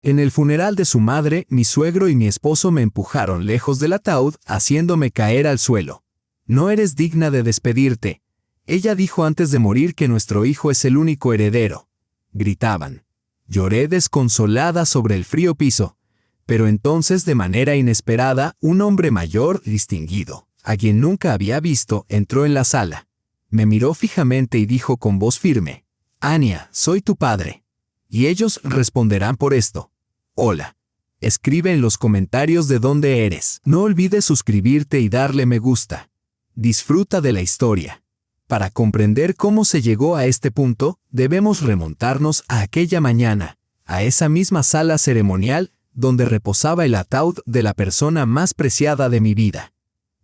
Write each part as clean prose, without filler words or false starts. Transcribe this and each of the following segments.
En el funeral de su madre, mi suegro y mi esposo me empujaron lejos del ataúd, haciéndome caer al suelo. No eres digna de despedirte. Ella dijo antes de morir que nuestro hijo es el único heredero. Gritaban. Lloré desconsolada sobre el frío piso. Pero entonces, de manera inesperada, un hombre mayor, distinguido, a quien nunca había visto, entró en la sala. Me miró fijamente y dijo con voz firme: Anya, soy tu padre. Y ellos responderán por esto. Hola. Escribe en los comentarios de dónde eres. No olvides suscribirte y darle me gusta. Disfruta de la historia. Para comprender cómo se llegó a este punto, debemos remontarnos a aquella mañana, a esa misma sala ceremonial donde reposaba el ataúd de la persona más preciada de mi vida.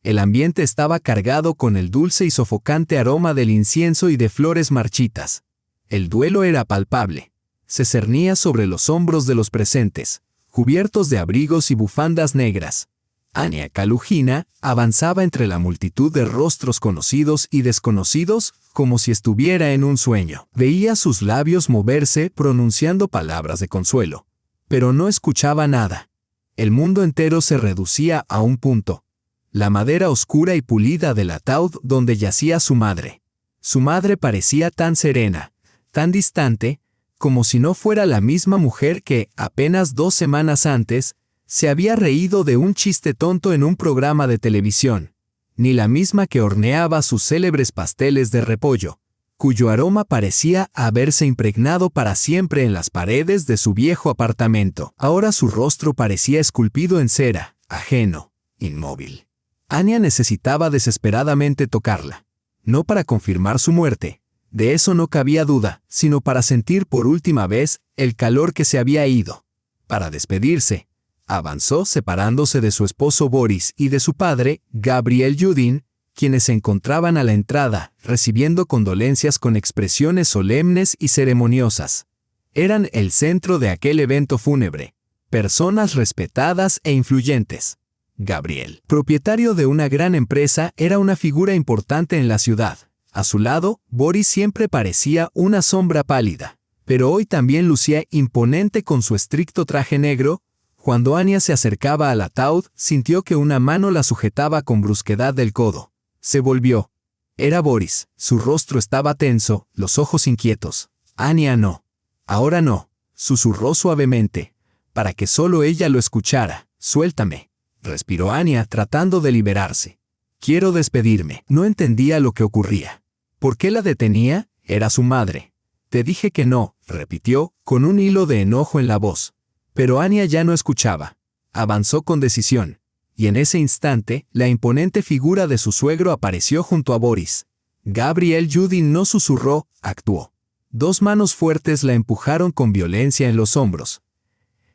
El ambiente estaba cargado con el dulce y sofocante aroma del incienso y de flores marchitas. El duelo era palpable. Se cernía sobre los hombros de los presentes, cubiertos de abrigos y bufandas negras. Anya Kaluhina avanzaba entre la multitud de rostros conocidos y desconocidos como si estuviera en un sueño. Veía sus labios moverse pronunciando palabras de consuelo, pero no escuchaba nada. El mundo entero se reducía a un punto: la madera oscura y pulida del ataúd donde yacía su madre. Su madre parecía tan serena, tan distante, como si no fuera la misma mujer que, apenas 2 semanas antes, se había reído de un chiste tonto en un programa de televisión, ni la misma que horneaba sus célebres pasteles de repollo, cuyo aroma parecía haberse impregnado para siempre en las paredes de su viejo apartamento. Ahora su rostro parecía esculpido en cera, ajeno, inmóvil. Anya necesitaba desesperadamente tocarla, no para confirmar su muerte, de eso no cabía duda, sino para sentir por última vez el calor que se había ido. Para despedirse, avanzó separándose de su esposo Boris y de su padre, Gabriel Yudin, quienes se encontraban a la entrada, recibiendo condolencias con expresiones solemnes y ceremoniosas. Eran el centro de aquel evento fúnebre, personas respetadas e influyentes. Gabriel, propietario de una gran empresa, era una figura importante en la ciudad. A su lado, Boris siempre parecía una sombra pálida, pero hoy también lucía imponente con su estricto traje negro. Cuando Anya se acercaba al ataúd, sintió que una mano la sujetaba con brusquedad del codo. Se volvió. Era Boris. Su rostro estaba tenso, los ojos inquietos. Anya no. Ahora no, susurró suavemente, para que solo ella lo escuchara. Suéltame, respiró Anya tratando de liberarse. Quiero despedirme. No entendía lo que ocurría. ¿Por qué la detenía? Era su madre. Te dije que no, repitió, con un hilo de enojo en la voz. Pero Anya ya no escuchaba. Avanzó con decisión. Y en ese instante, la imponente figura de su suegro apareció junto a Boris. Gabriel Yudin no susurró, actuó. 2 manos fuertes la empujaron con violencia en los hombros.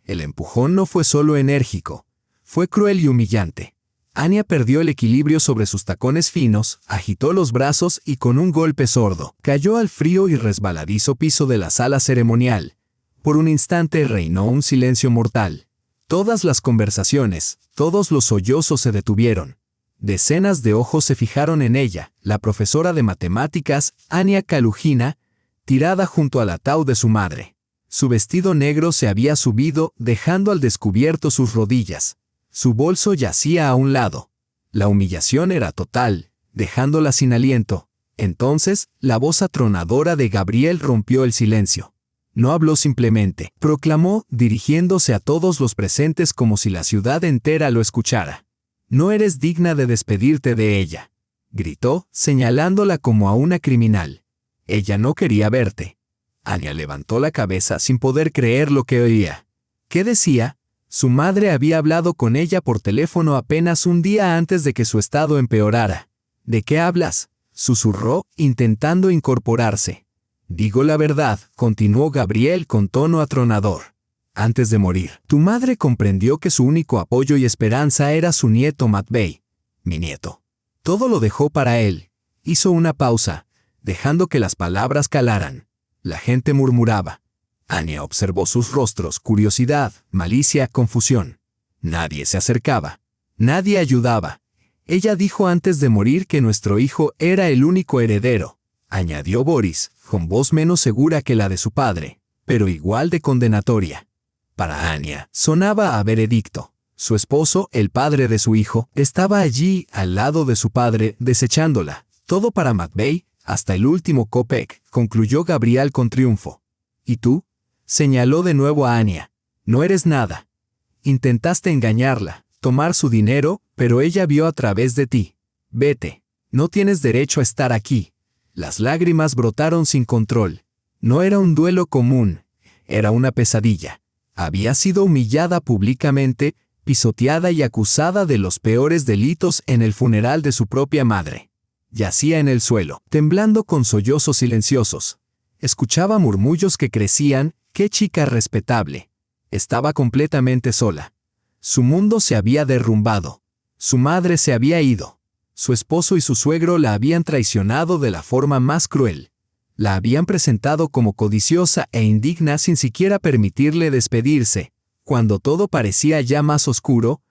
El empujón no fue solo enérgico, fue cruel y humillante. Anya perdió el equilibrio sobre sus tacones finos, agitó los brazos y con un golpe sordo, cayó al frío y resbaladizo piso de la sala ceremonial. Por un instante reinó un silencio mortal. Todas las conversaciones, todos los sollozos se detuvieron. Decenas de ojos se fijaron en ella, la profesora de matemáticas, Anya Kaluhina, tirada junto al ataúd de su madre. Su vestido negro se había subido, dejando al descubierto sus rodillas. Su bolso yacía a un lado. La humillación era total, dejándola sin aliento. Entonces, la voz atronadora de Gabriel rompió el silencio. No habló simplemente, proclamó, dirigiéndose a todos los presentes como si la ciudad entera lo escuchara. No eres digna de despedirte de ella, gritó, señalándola como a una criminal. Ella no quería verte. Anya levantó la cabeza sin poder creer lo que oía. ¿Qué decía? Su madre había hablado con ella por teléfono apenas un día antes de que su estado empeorara. ¿De qué hablas?, susurró, intentando incorporarse. Digo la verdad, continuó Gabriel con tono atronador. Antes de morir, tu madre comprendió que su único apoyo y esperanza era su nieto Matvey, mi nieto. Todo lo dejó para él. Hizo una pausa, dejando que las palabras calaran. La gente murmuraba. Anya observó sus rostros, curiosidad, malicia, confusión. Nadie se acercaba. Nadie ayudaba. Ella dijo antes de morir que nuestro hijo era el único heredero, añadió Boris, con voz menos segura que la de su padre, pero igual de condenatoria. Para Anya, sonaba a veredicto. Su esposo, el padre de su hijo, estaba allí, al lado de su padre, desechándola. Todo para McVeigh, hasta el último copec, concluyó Gabriel con triunfo. ¿Y tú? Señaló de nuevo a Anya. No eres nada. Intentaste engañarla, tomar su dinero, pero ella vio a través de ti. Vete. No tienes derecho a estar aquí. Las lágrimas brotaron sin control. No era un duelo común. Era una pesadilla. Había sido humillada públicamente, pisoteada y acusada de los peores delitos en el funeral de su propia madre. Yacía en el suelo, temblando con sollozos silenciosos. Escuchaba murmullos que crecían. ¡Qué chica respetable! Estaba completamente sola. Su mundo se había derrumbado. Su madre se había ido. Su esposo y su suegro la habían traicionado de la forma más cruel. La habían presentado como codiciosa e indigna sin siquiera permitirle despedirse. Cuando todo parecía ya más oscuro,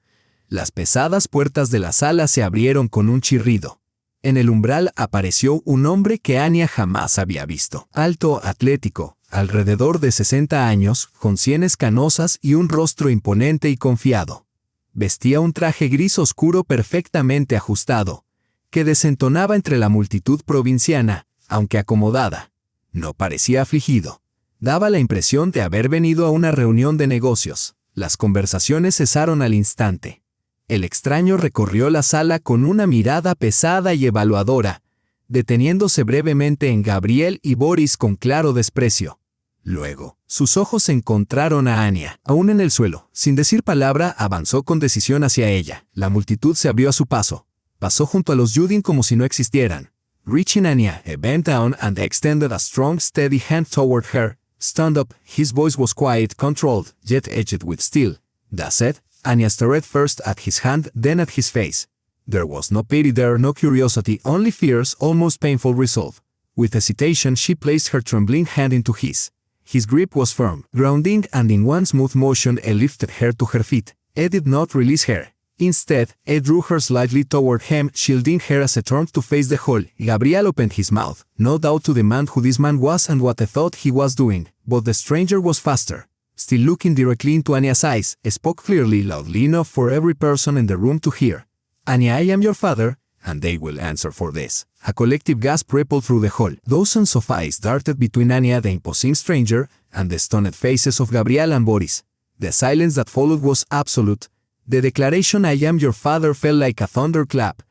las pesadas puertas de la sala se abrieron con un chirrido. En el umbral apareció un hombre que Anya jamás había visto. Alto, atlético, alrededor de 60 años, con sienes canosas y un rostro imponente y confiado. Vestía un traje gris oscuro perfectamente ajustado, que desentonaba entre la multitud provinciana, aunque acomodada. No parecía afligido. Daba la impresión de haber venido a una reunión de negocios. Las conversaciones cesaron al instante. El extraño recorrió la sala con una mirada pesada y evaluadora, deteniéndose brevemente en Gabriel y Boris con claro desprecio. Luego, sus ojos encontraron a Anya, aún en el suelo. Sin decir palabra, avanzó con decisión hacia ella. La multitud se abrió a su paso. Pasó junto a los Judin como si no existieran. Reaching Anya, he bent down and extended a strong, steady hand toward her. Stand up. His voice was quiet, controlled, yet edged with steel. That said, Anya stared first at his hand, then at his face. There was no pity there, no curiosity, only fierce, almost painful resolve. With hesitation, she placed her trembling hand into his. His grip was firm, grounding, and in one smooth motion Ed lifted her to her feet. Ed did not release her. Instead, Ed drew her slightly toward him, shielding her as Ed turned to face the hall. Gabriel opened his mouth, no doubt to demand who this man was and what Ed thought he was doing, but the stranger was faster. Still looking directly into Anya's eyes, spoke clearly, loudly enough for every person in the room to hear. Anya, I am your father, and they will answer for this. A collective gasp rippled through the hall. Dozens of eyes darted between Anya, the imposing stranger, and the stunned faces of Gabriel and Boris. The silence that followed was absolute. The declaration, I am your father, fell like a thunderclap.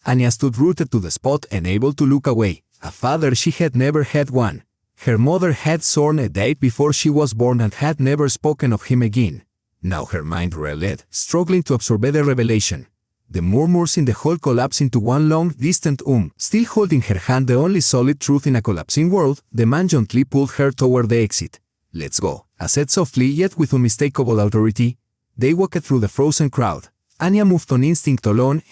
Anya stood rooted to the spot, unable to look away. A father, she had never had one. Her mother had sworn a date before she was born and had never spoken of him again. Now her mind reeled, struggling to absorb the revelation. The murmurs in the hall collapsed into one long, distant Still holding her hand, the only solid truth in a collapsing world, the man gently pulled her toward the exit. Let's go, said softly yet with unmistakable authority. They walked through the frozen crowd. Anya moved on instinct alone,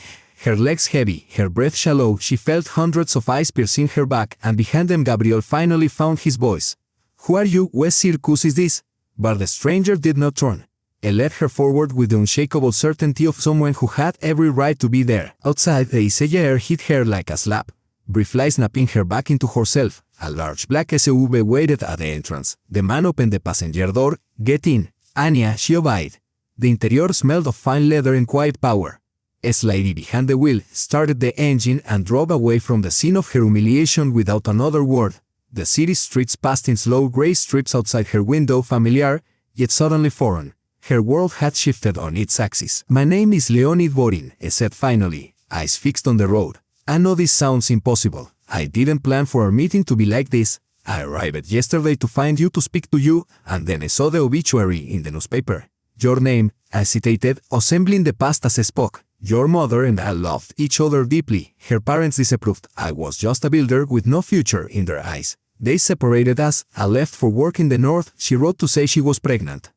her legs heavy, her breath shallow. She felt hundreds of eyes piercing her back, and behind them Gabriel finally found his voice. Who are you? What circus is this? But the stranger did not turn. He led her forward with the unshakable certainty of someone who had every right to be there. Outside, the icy air hit her like a slap, briefly snapping her back into herself. A large black SUV waited at the entrance. The man opened the passenger door. Get in. Anya, she obeyed. The interior smelled of fine leather and quiet power. Sliding behind the wheel, started the engine and drove away from the scene of her humiliation without another word. The city streets passed in slow gray strips outside her window, familiar, yet suddenly foreign. Her world had shifted on its axis. My name is Leonid Borin, he said finally, eyes fixed on the road. I know this sounds impossible. I didn't plan for our meeting to be like this. I arrived yesterday to find you, to speak to you, and then I saw the obituary in the newspaper. Your name, I citated, assembling the past as I spoke. Your mother and I loved each other deeply. Her parents disapproved. I was just a builder with no future in their eyes. They separated us. I left for work in the north. She wrote to say she was pregnant.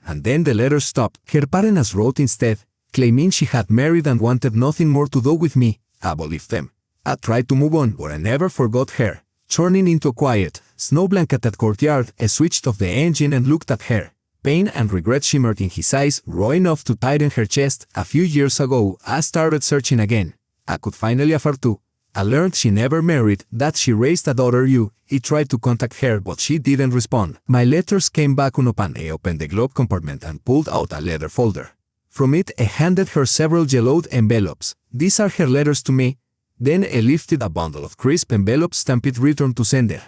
And then the letter stopped. Her parents wrote instead, claiming she had married and wanted nothing more to do with me. I believed them. I tried to move on, but I never forgot her. Turning into a quiet, snow-blanketed courtyard, I switched off the engine and looked at her. Pain and regret shimmered in his eyes, raw enough to tighten her chest. A few years ago, I started searching again. I could finally afford to. I learned she never married, that she raised a daughter you. I tried to contact her but she didn't respond. My letters came back unopened. I opened the glove compartment and pulled out a letter folder. From it I handed her several yellowed envelopes. These are her letters to me. Then I lifted a bundle of crisp envelopes stamped return to sender.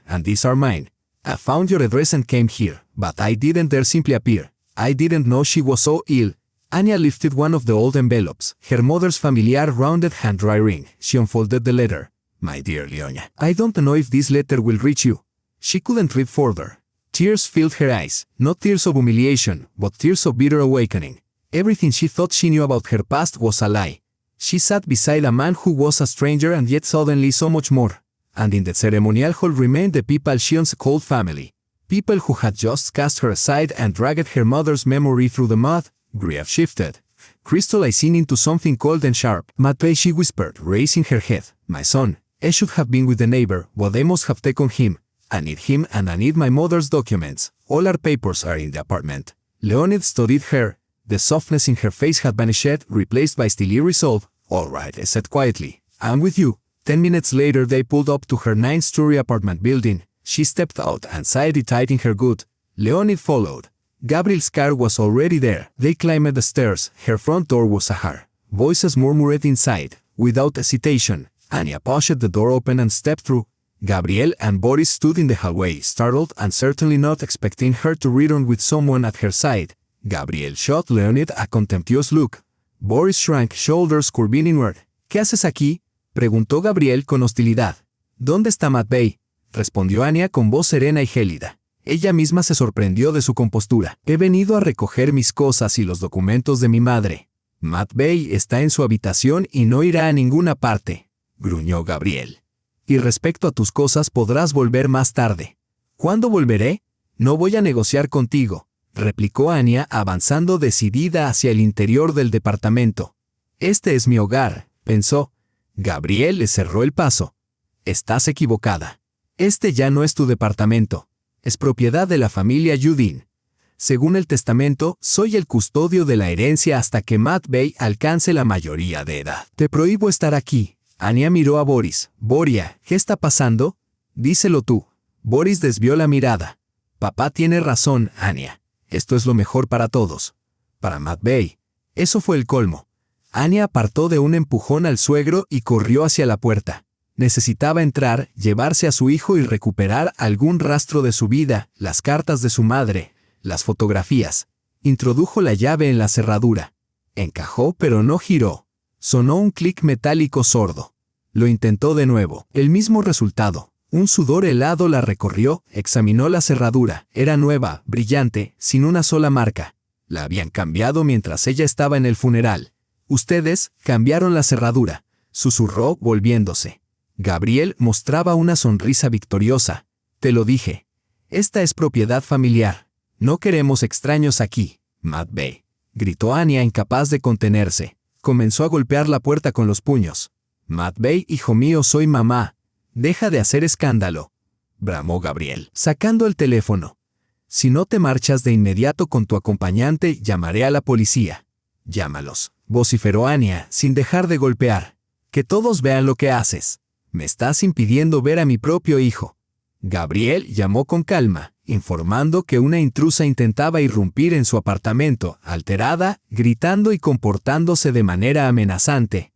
And these are mine. I found your address and came here, but I didn't dare simply appear. I didn't know she was so ill. Anya lifted one of the old envelopes, her mother's familiar rounded handwriting. She unfolded the letter. My dear Leonia, I don't know if this letter will reach you. She couldn't read further. Tears filled her eyes, not tears of humiliation, but tears of bitter awakening. Everything she thought she knew about her past was a lie. She sat beside a man who was a stranger and yet suddenly so much more. And in the ceremonial hall remained the people she once called family. People who had just cast her aside and dragged her mother's memory through the mud. Grief shifted, crystallizing into something cold and sharp. Matvey, she whispered, raising her head. My son, I should have been with the neighbor, but they must have taken him. I need him and I need my mother's documents. All our papers are in the apartment. Leonid studied her. The softness in her face had vanished, replaced by steely resolve. All right, I said quietly. I'm with you. 10 minutes later they pulled up to her 9-story apartment building. She stepped out, anxiety tightening her gut. Leonid followed. Gabriel's car was already there. They climbed the stairs. Her front door was ajar. Voices murmured inside. Without hesitation, Anya pushed the door open and stepped through. Gabriel and Boris stood in the hallway, startled and certainly not expecting her to return with someone at her side. Gabriel shot Leonid a contemptuous look. Boris shrank, shoulders curving inward. ¿Qué haces aquí?, preguntó Gabriel con hostilidad. ¿Dónde está Matvey?, respondió Anya con voz serena y gélida. Ella misma se sorprendió de su compostura. He venido a recoger mis cosas y los documentos de mi madre. Matvey está en su habitación y no irá a ninguna parte, gruñó Gabriel. Y respecto a tus cosas podrás volver más tarde. ¿Cuándo volveré? No voy a negociar contigo, replicó Anya avanzando decidida hacia el interior del departamento. Este es mi hogar, pensó. Gabriel le cerró el paso. Estás equivocada. Este ya no es tu departamento. Es propiedad de la familia Yudin. Según el testamento, soy el custodio de la herencia hasta que Matvey alcance la mayoría de edad. Te prohíbo estar aquí. Anya miró a Boris. Boria, ¿qué está pasando? Díselo tú. Boris desvió la mirada. Papá tiene razón, Anya. Esto es lo mejor para todos. Para Matvey. Eso fue el colmo. Anya apartó de un empujón al suegro y corrió hacia la puerta. Necesitaba entrar, llevarse a su hijo y recuperar algún rastro de su vida, las cartas de su madre, las fotografías. Introdujo la llave en la cerradura. Encajó pero no giró. Sonó un clic metálico sordo. Lo intentó de nuevo. El mismo resultado. Un sudor helado la recorrió, examinó la cerradura. Era nueva, brillante, sin una sola marca. La habían cambiado mientras ella estaba en el funeral. Ustedes cambiaron la cerradura, susurró volviéndose. Gabriel mostraba una sonrisa victoriosa. Te lo dije. Esta es propiedad familiar. No queremos extraños aquí, Matvey, gritó Anya incapaz de contenerse. Comenzó a golpear la puerta con los puños. Matvey, hijo mío, soy mamá. Deja de hacer escándalo, bramó Gabriel, sacando el teléfono. Si no te marchas de inmediato con tu acompañante, llamaré a la policía. Llámalos, vociferó Anya, sin dejar de golpear. Que todos vean lo que haces. Me estás impidiendo ver a mi propio hijo. Gabriel llamó con calma, informando que una intrusa intentaba irrumpir en su apartamento, alterada, gritando y comportándose de manera amenazante.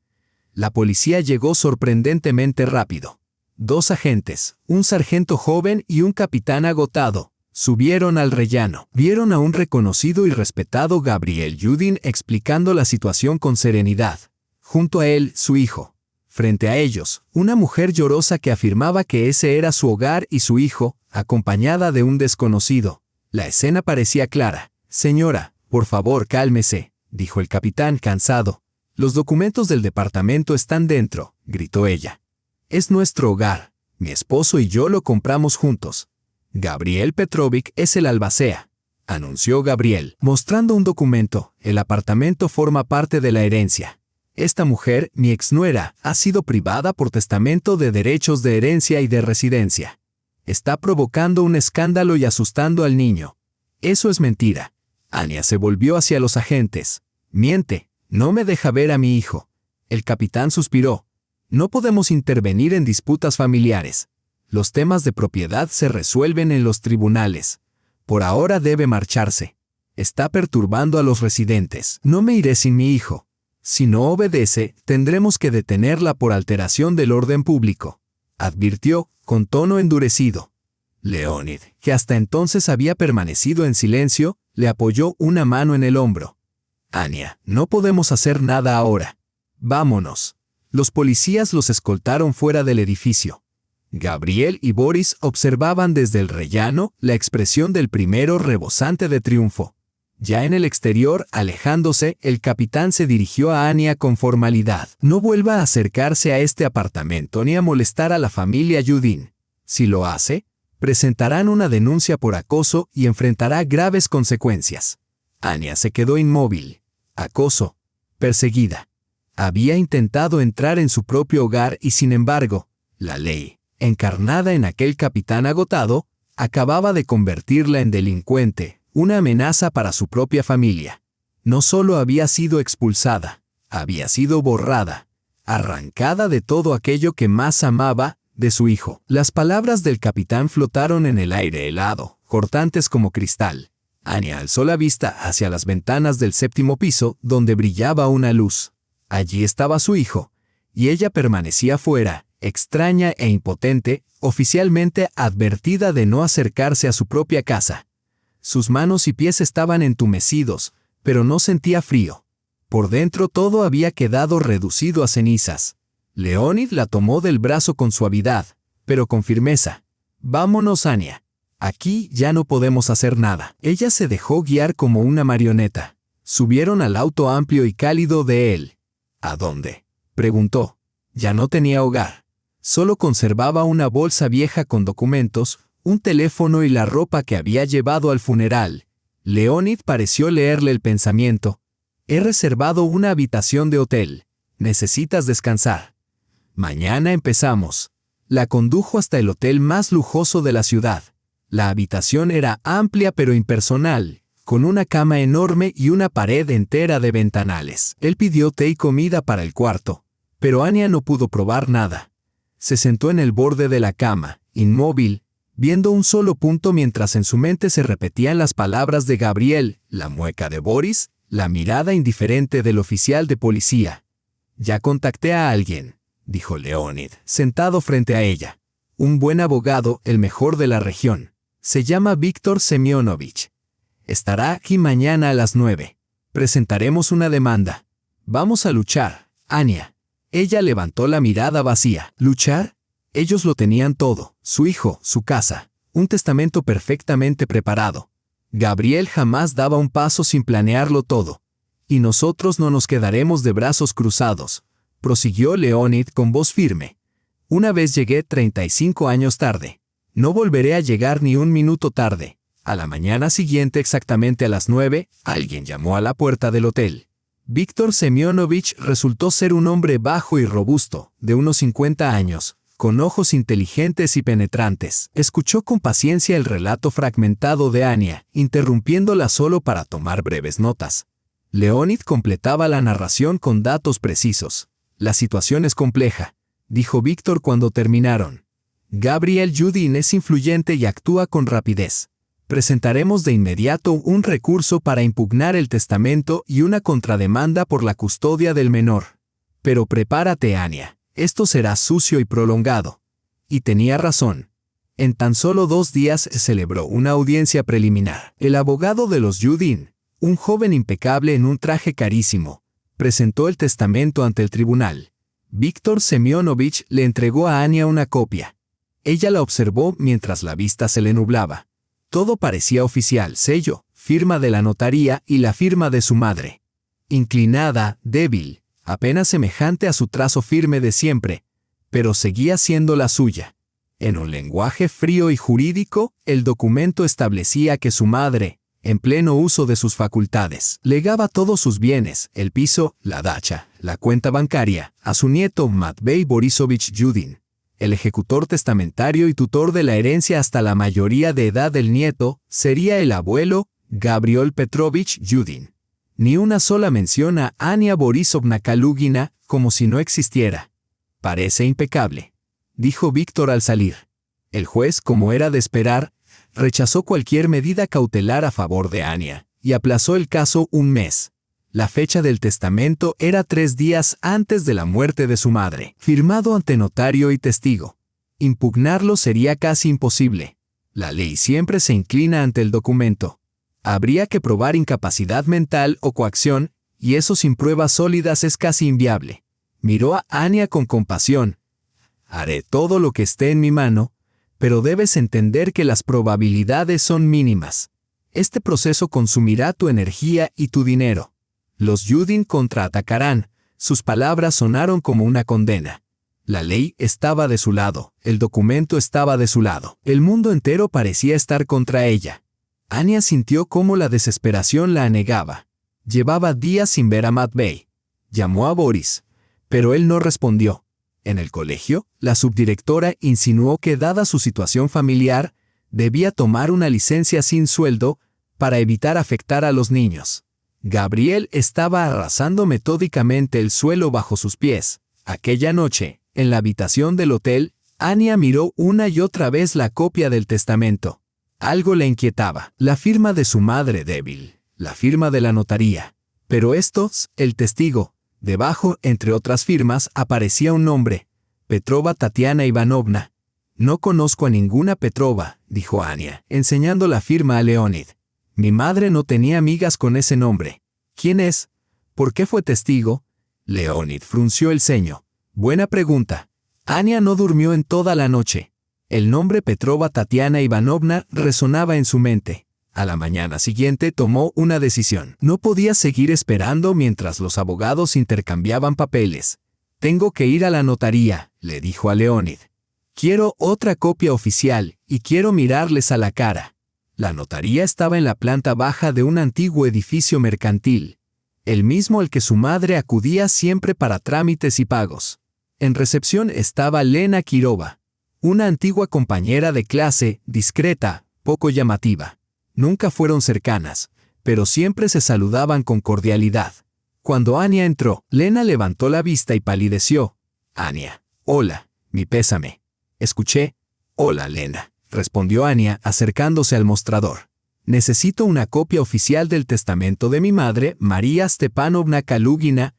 La policía llegó sorprendentemente rápido. 2 agentes, un sargento joven y un capitán agotado, subieron al rellano. Vieron a un reconocido y respetado Gabriel Yudin explicando la situación con serenidad. Junto a él, su hijo. Frente a ellos, una mujer llorosa que afirmaba que ese era su hogar y su hijo, acompañada de un desconocido. La escena parecía clara. Señora, por favor, cálmese, dijo el capitán cansado. Los documentos del departamento están dentro, gritó ella. Es nuestro hogar. Mi esposo y yo lo compramos juntos. Gabriel Petrovic es el albacea, anunció Gabriel, mostrando un documento. El apartamento forma parte de la herencia. Esta mujer, mi exnuera, ha sido privada por testamento de derechos de herencia y de residencia. Está provocando un escándalo y asustando al niño. Eso es mentira. Anya se volvió hacia los agentes. Miente, no me deja ver a mi hijo. El capitán suspiró. No podemos intervenir en disputas familiares. Los temas de propiedad se resuelven en los tribunales. Por ahora debe marcharse. Está perturbando a los residentes. No me iré sin mi hijo. Si no obedece, tendremos que detenerla por alteración del orden público», advirtió, con tono endurecido. Leonid, que hasta entonces había permanecido en silencio, le apoyó una mano en el hombro. «Anya, no podemos hacer nada ahora. Vámonos». Los policías los escoltaron fuera del edificio. Gabriel y Boris observaban desde el rellano la expresión del primero rebosante de triunfo. Ya en el exterior, alejándose, el capitán se dirigió a Anya con formalidad. «No vuelva a acercarse a este apartamento ni a molestar a la familia Yudin. Si lo hace, presentarán una denuncia por acoso y enfrentará graves consecuencias». Anya se quedó inmóvil. Acoso. Perseguida. Había intentado entrar en su propio hogar y, sin embargo, la ley, encarnada en aquel capitán agotado, acababa de convertirla en delincuente, una amenaza para su propia familia. No solo había sido expulsada, había sido borrada, arrancada de todo aquello que más amaba, de su hijo. Las palabras del capitán flotaron en el aire helado, cortantes como cristal. Anya alzó la vista hacia las ventanas del 7º piso, donde brillaba una luz. Allí estaba su hijo, y ella permanecía fuera, extraña e impotente, oficialmente advertida de no acercarse a su propia casa. Sus manos y pies estaban entumecidos, pero no sentía frío. Por dentro todo había quedado reducido a cenizas. Leonid la tomó del brazo con suavidad, pero con firmeza. «Vámonos, Anya. Aquí ya no podemos hacer nada». Ella se dejó guiar como una marioneta. Subieron al auto amplio y cálido de él. «¿A dónde?», preguntó. Ya no tenía hogar. Solo conservaba una bolsa vieja con documentos, un teléfono y la ropa que había llevado al funeral. Leonid pareció leerle el pensamiento. «He reservado una habitación de hotel. Necesitas descansar. Mañana empezamos». La condujo hasta el hotel más lujoso de la ciudad. La habitación era amplia pero impersonal, con una cama enorme y una pared entera de ventanales. Él pidió té y comida para el cuarto, pero Anya no pudo probar nada. Se sentó en el borde de la cama, inmóvil, viendo un solo punto mientras en su mente se repetían las palabras de Gabriel, la mueca de Boris, la mirada indiferente del oficial de policía. «Ya contacté a alguien», dijo Leonid, sentado frente a ella. «Un buen abogado, el mejor de la región. Se llama Víctor Semyonovich. Estará aquí mañana a las 9. Presentaremos una demanda. Vamos a luchar, Anya». Ella levantó la mirada vacía. ¿Luchar? Ellos lo tenían todo: su hijo, su casa, un testamento perfectamente preparado. Gabriel jamás daba un paso sin planearlo todo. «Y nosotros no nos quedaremos de brazos cruzados», prosiguió Leonid con voz firme. «Una vez llegué 35 años tarde. No volveré a llegar ni un minuto tarde». A la mañana siguiente, exactamente a las 9, alguien llamó a la puerta del hotel. Víctor Semyonovich resultó ser un hombre bajo y robusto, de unos 50 años, con ojos inteligentes y penetrantes. Escuchó con paciencia el relato fragmentado de Anya, interrumpiéndola solo para tomar breves notas. Leonid completaba la narración con datos precisos. «La situación es compleja», dijo Víctor cuando terminaron. «Gabriel Yudin es influyente y actúa con rapidez. Presentaremos de inmediato un recurso para impugnar el testamento y una contrademanda por la custodia del menor. Pero prepárate, Anya, esto será sucio y prolongado». Y tenía razón. En tan solo 2 días se celebró una audiencia preliminar. El abogado de los Yudin, un joven impecable en un traje carísimo, presentó el testamento ante el tribunal. Víctor Semyonovich le entregó a Anya una copia. Ella la observó mientras la vista se le nublaba. Todo parecía oficial: sello, firma de la notaría y la firma de su madre. Inclinada, débil, apenas semejante a su trazo firme de siempre, pero seguía siendo la suya. En un lenguaje frío y jurídico, el documento establecía que su madre, en pleno uso de sus facultades, legaba todos sus bienes, el piso, la dacha, la cuenta bancaria, a su nieto Matvei Borisovich Yudin, el ejecutor testamentario y tutor de la herencia hasta la mayoría de edad del nieto, sería el abuelo, Gabriel Petrovich Yudin. Ni una sola mención a Anya Borisovna Kalugina, como si no existiera. Parece impecable, dijo Víctor al salir. El juez, como era de esperar, rechazó cualquier medida cautelar a favor de Anya y aplazó el caso un mes. La fecha del testamento era 3 días antes de la muerte de su madre, firmado ante notario y testigo. Impugnarlo sería casi imposible. La ley siempre se inclina ante el documento. Habría que probar incapacidad mental o coacción, y eso sin pruebas sólidas es casi inviable. Miró a Anya con compasión. Haré todo lo que esté en mi mano, pero debes entender que las probabilidades son mínimas. Este proceso consumirá tu energía y tu dinero. Los Yudin contraatacarán. Sus palabras sonaron como una condena. La ley estaba de su lado, el documento estaba de su lado. El mundo entero parecía estar contra ella. Anya sintió cómo la desesperación la anegaba. Llevaba días sin ver a Matvey. Llamó a Boris, pero él no respondió. En el colegio, la subdirectora insinuó que, dada su situación familiar, debía tomar una licencia sin sueldo para evitar afectar a los niños. Gabriel estaba arrasando metódicamente el suelo bajo sus pies. Aquella noche, en la habitación del hotel, Anya miró una y otra vez la copia del testamento. Algo le inquietaba. La firma de su madre débil, la firma de la notaría. Pero estos, el testigo. Debajo, entre otras firmas, aparecía un nombre. Petrova Tatiana Ivanovna. No conozco a ninguna Petrova, dijo Anya, enseñando la firma a Leonid. Mi madre no tenía amigas con ese nombre. ¿Quién es? ¿Por qué fue testigo? Leonid frunció el ceño. Buena pregunta. Anya no durmió en toda la noche. El nombre Petrova Tatiana Ivanovna resonaba en su mente. A la mañana siguiente tomó una decisión. No podía seguir esperando mientras los abogados intercambiaban papeles. Tengo que ir a la notaría, le dijo a Leonid. Quiero otra copia oficial y quiero mirarles a la cara. La notaría estaba en la planta baja de un antiguo edificio mercantil, el mismo al que su madre acudía siempre para trámites y pagos. En recepción estaba Lena Kirova, una antigua compañera de clase, discreta, poco llamativa. Nunca fueron cercanas, pero siempre se saludaban con cordialidad. Cuando Anya entró, Lena levantó la vista y palideció. Anya, hola, mi pésame. Escuché. Hola, Lena, respondió Anya acercándose al mostrador. Necesito una copia oficial del testamento de mi madre, María Stepanovna Kalugina.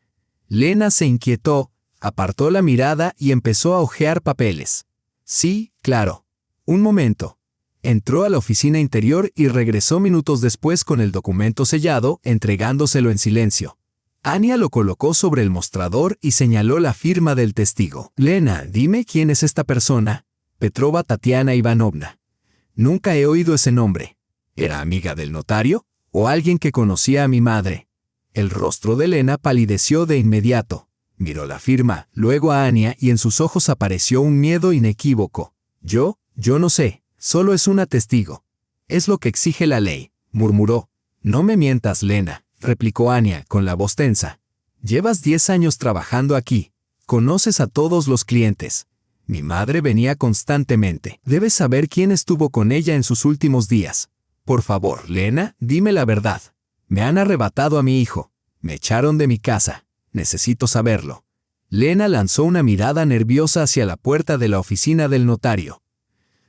Lena se inquietó, apartó la mirada y empezó a hojear papeles. Sí, claro. Un momento. Entró a la oficina interior y regresó minutos después con el documento sellado, entregándoselo en silencio. Anya lo colocó sobre el mostrador y señaló la firma del testigo. Lena, dime quién es esta persona. Petrova Tatiana Ivanovna. Nunca he oído ese nombre. ¿Era amiga del notario? ¿O alguien que conocía a mi madre? El rostro de Lena palideció de inmediato. Miró la firma, luego a Anya y en sus ojos apareció un miedo inequívoco. Yo no sé. Solo es una testigo. Es lo que exige la ley, murmuró. No me mientas, Lena, replicó Anya con la voz tensa. Llevas 10 años trabajando aquí. Conoces a todos los clientes. Mi madre venía constantemente. Debes saber quién estuvo con ella en sus últimos días. Por favor, Lena, dime la verdad. Me han arrebatado a mi hijo. Me echaron de mi casa. Necesito saberlo. Lena lanzó una mirada nerviosa hacia la puerta de la oficina del notario.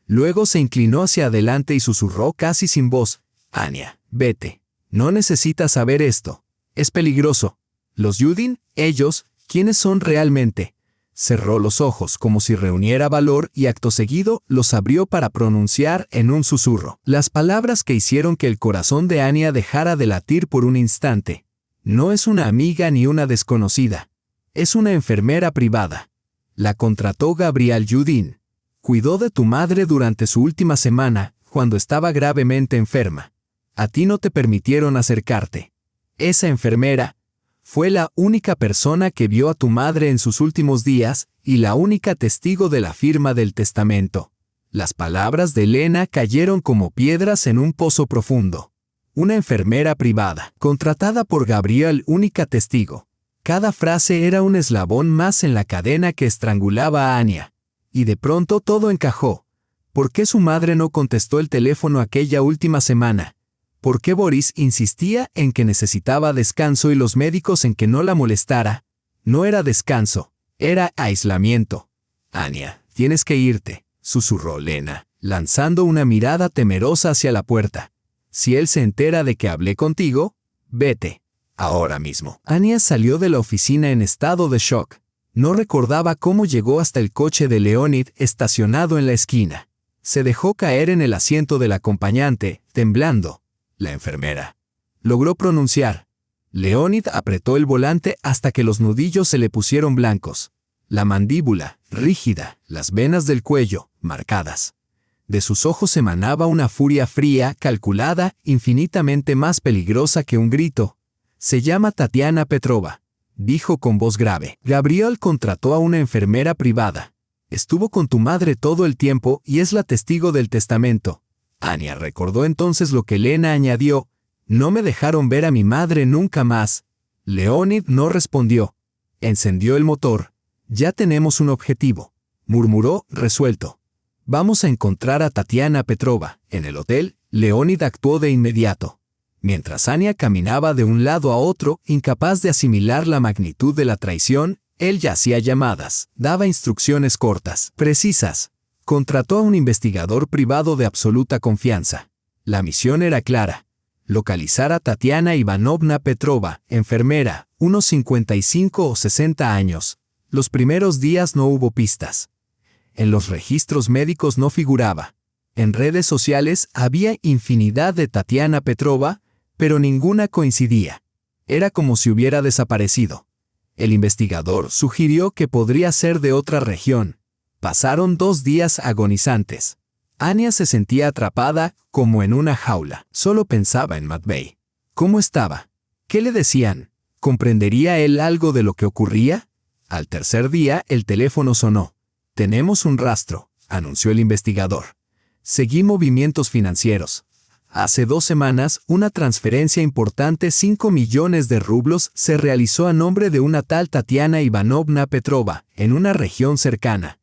Luego se inclinó hacia adelante y susurró casi sin voz. Anya, vete. No necesitas saber esto. Es peligroso. Los Yudin, ellos, ¿quiénes son realmente? Cerró los ojos como si reuniera valor y acto seguido los abrió para pronunciar en un susurro las palabras que hicieron que el corazón de Anya dejara de latir por un instante. No es una amiga ni una desconocida. Es una enfermera privada. La contrató Gabriel Yudin. Cuidó de tu madre durante su última semana, cuando estaba gravemente enferma. A ti no te permitieron acercarte. Esa enfermera fue la única persona que vio a tu madre en sus últimos días y la única testigo de la firma del testamento. Las palabras de Lena cayeron como piedras en un pozo profundo. Una enfermera privada, contratada por Gabriel, única testigo. Cada frase era un eslabón más en la cadena que estrangulaba a Anya. Y de pronto todo encajó. ¿Por qué su madre no contestó el teléfono aquella última semana? ¿Por qué Boris insistía en que necesitaba descanso y los médicos en que no la molestara? No era descanso, Era aislamiento. Ania, tienes que irte, susurró Lena, lanzando una mirada temerosa hacia la puerta. Si él se entera de que hablé contigo, vete. Ahora mismo. Ania salió de la oficina en estado de shock. No recordaba cómo llegó hasta el coche de Leonid estacionado en la esquina. Se dejó caer en el asiento del acompañante, temblando. La enfermera. Logró pronunciar. Leonid apretó el volante hasta que los nudillos se le pusieron blancos. La mandíbula, rígida, las venas del cuello, marcadas. De sus ojos emanaba una furia fría, calculada, infinitamente más peligrosa que un grito. Se llama Tatiana Petrova, dijo con voz grave. Gabriel contrató a una enfermera privada. Estuvo con tu madre todo el tiempo y es la testigo del testamento. Ania recordó entonces lo que Lena añadió. No me dejaron ver a mi madre nunca más. Leonid no respondió. Encendió el motor. Ya tenemos un objetivo, murmuró, resuelto. Vamos a encontrar a Tatiana Petrova. En el hotel, Leonid actuó de inmediato. Mientras Ania caminaba de un lado a otro, incapaz de asimilar la magnitud de la traición, él ya hacía llamadas, daba instrucciones cortas, precisas. Contrató a un investigador privado de absoluta confianza. La misión era clara. Localizar a Tatiana Ivanovna Petrova, enfermera, unos 55 o 60 años. Los primeros días no hubo pistas. En los registros médicos no figuraba. En redes sociales había infinidad de Tatiana Petrova, pero ninguna coincidía. Era como si hubiera desaparecido. El investigador sugirió que podría ser de otra región. Pasaron 2 días agonizantes. Ania se sentía atrapada, como en una jaula. Solo pensaba en Matvey. ¿Cómo estaba? ¿Qué le decían? ¿Comprendería él algo de lo que ocurría? Al tercer día, el teléfono sonó. Tenemos un rastro, anunció el investigador. Seguí movimientos financieros. Hace 2 semanas, una transferencia importante, 5 millones de rublos, se realizó a nombre de una tal Tatiana Ivanovna Petrova, en una región cercana.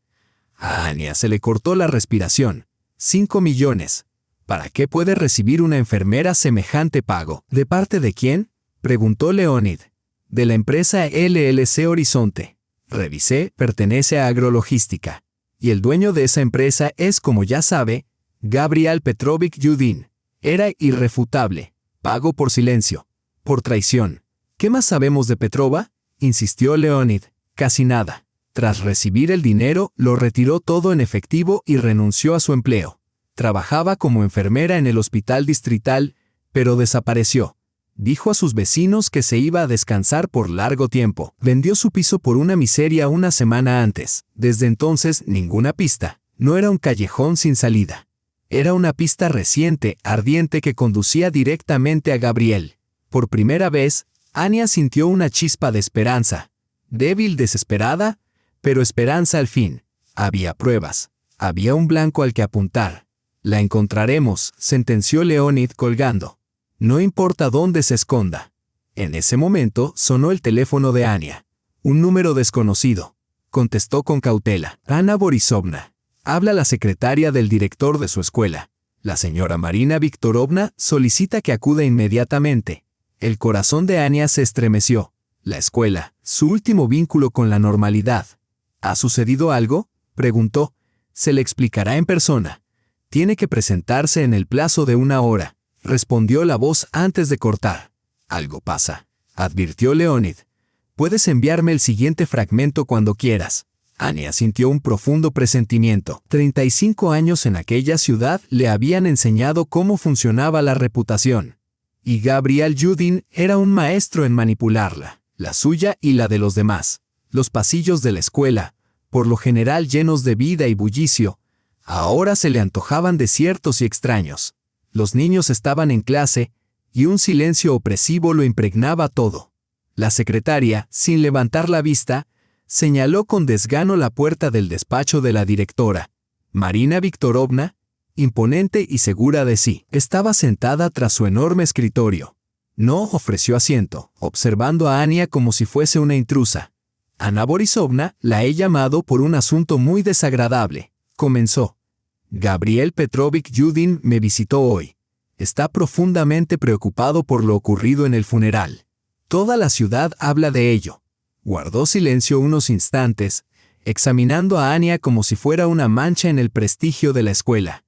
A Ania se le cortó la respiración. 5 millones. ¿Para qué puede recibir una enfermera semejante pago? ¿De parte de quién? Preguntó Leonid. De la empresa LLC Horizonte. Revisé, pertenece a Agrologística. Y el dueño de esa empresa es, como ya sabe, Gabriel Petrovich Yudin. Era irrefutable. Pago por silencio. Por traición. ¿Qué más sabemos de Petrova? Insistió Leonid. Casi nada. Tras recibir el dinero, lo retiró todo en efectivo y renunció a su empleo. Trabajaba como enfermera en el hospital distrital, pero desapareció. Dijo a sus vecinos que se iba a descansar por largo tiempo. Vendió su piso por una miseria una semana antes. Desde entonces, ninguna pista. No era un callejón sin salida. Era una pista reciente, ardiente que conducía directamente a Gabriel. Por primera vez, Ania sintió una chispa de esperanza. Débil, desesperada, pero esperanza al fin. Había pruebas. Había un blanco al que apuntar. La encontraremos, sentenció Leonid colgando. No importa dónde se esconda. En ese momento sonó el teléfono de Ania. Un número desconocido. Contestó con cautela. Ana Borisovna. Habla la secretaria del director de su escuela. La señora Marina Viktorovna solicita que acuda inmediatamente. El corazón de Ania se estremeció. La escuela, su último vínculo con la normalidad. ¿Ha sucedido algo? Preguntó. Se le explicará en persona. Tiene que presentarse en el plazo de 1 hora. Respondió la voz antes de cortar. Algo pasa, advirtió Leonid. Puedes enviarme el siguiente fragmento cuando quieras. Ania sintió un profundo presentimiento. 35 años en aquella ciudad le habían enseñado cómo funcionaba la reputación. Y Gabriel Yudin era un maestro en manipularla, la suya y la de los demás. Los pasillos de la escuela, por lo general llenos de vida y bullicio, ahora se le antojaban desiertos y extraños. Los niños estaban en clase, y un silencio opresivo lo impregnaba todo. La secretaria, sin levantar la vista, señaló con desgano la puerta del despacho de la directora. Marina Viktorovna, imponente y segura de sí, estaba sentada tras su enorme escritorio. No ofreció asiento, observando a Ania como si fuese una intrusa. Ana Borisovna la he llamado por un asunto muy desagradable, comenzó. Gabriel Petrovich Yudin me visitó hoy. Está profundamente preocupado por lo ocurrido en el funeral. Toda la ciudad habla de ello. Guardó silencio unos instantes, examinando a Anya como si fuera una mancha en el prestigio de la escuela.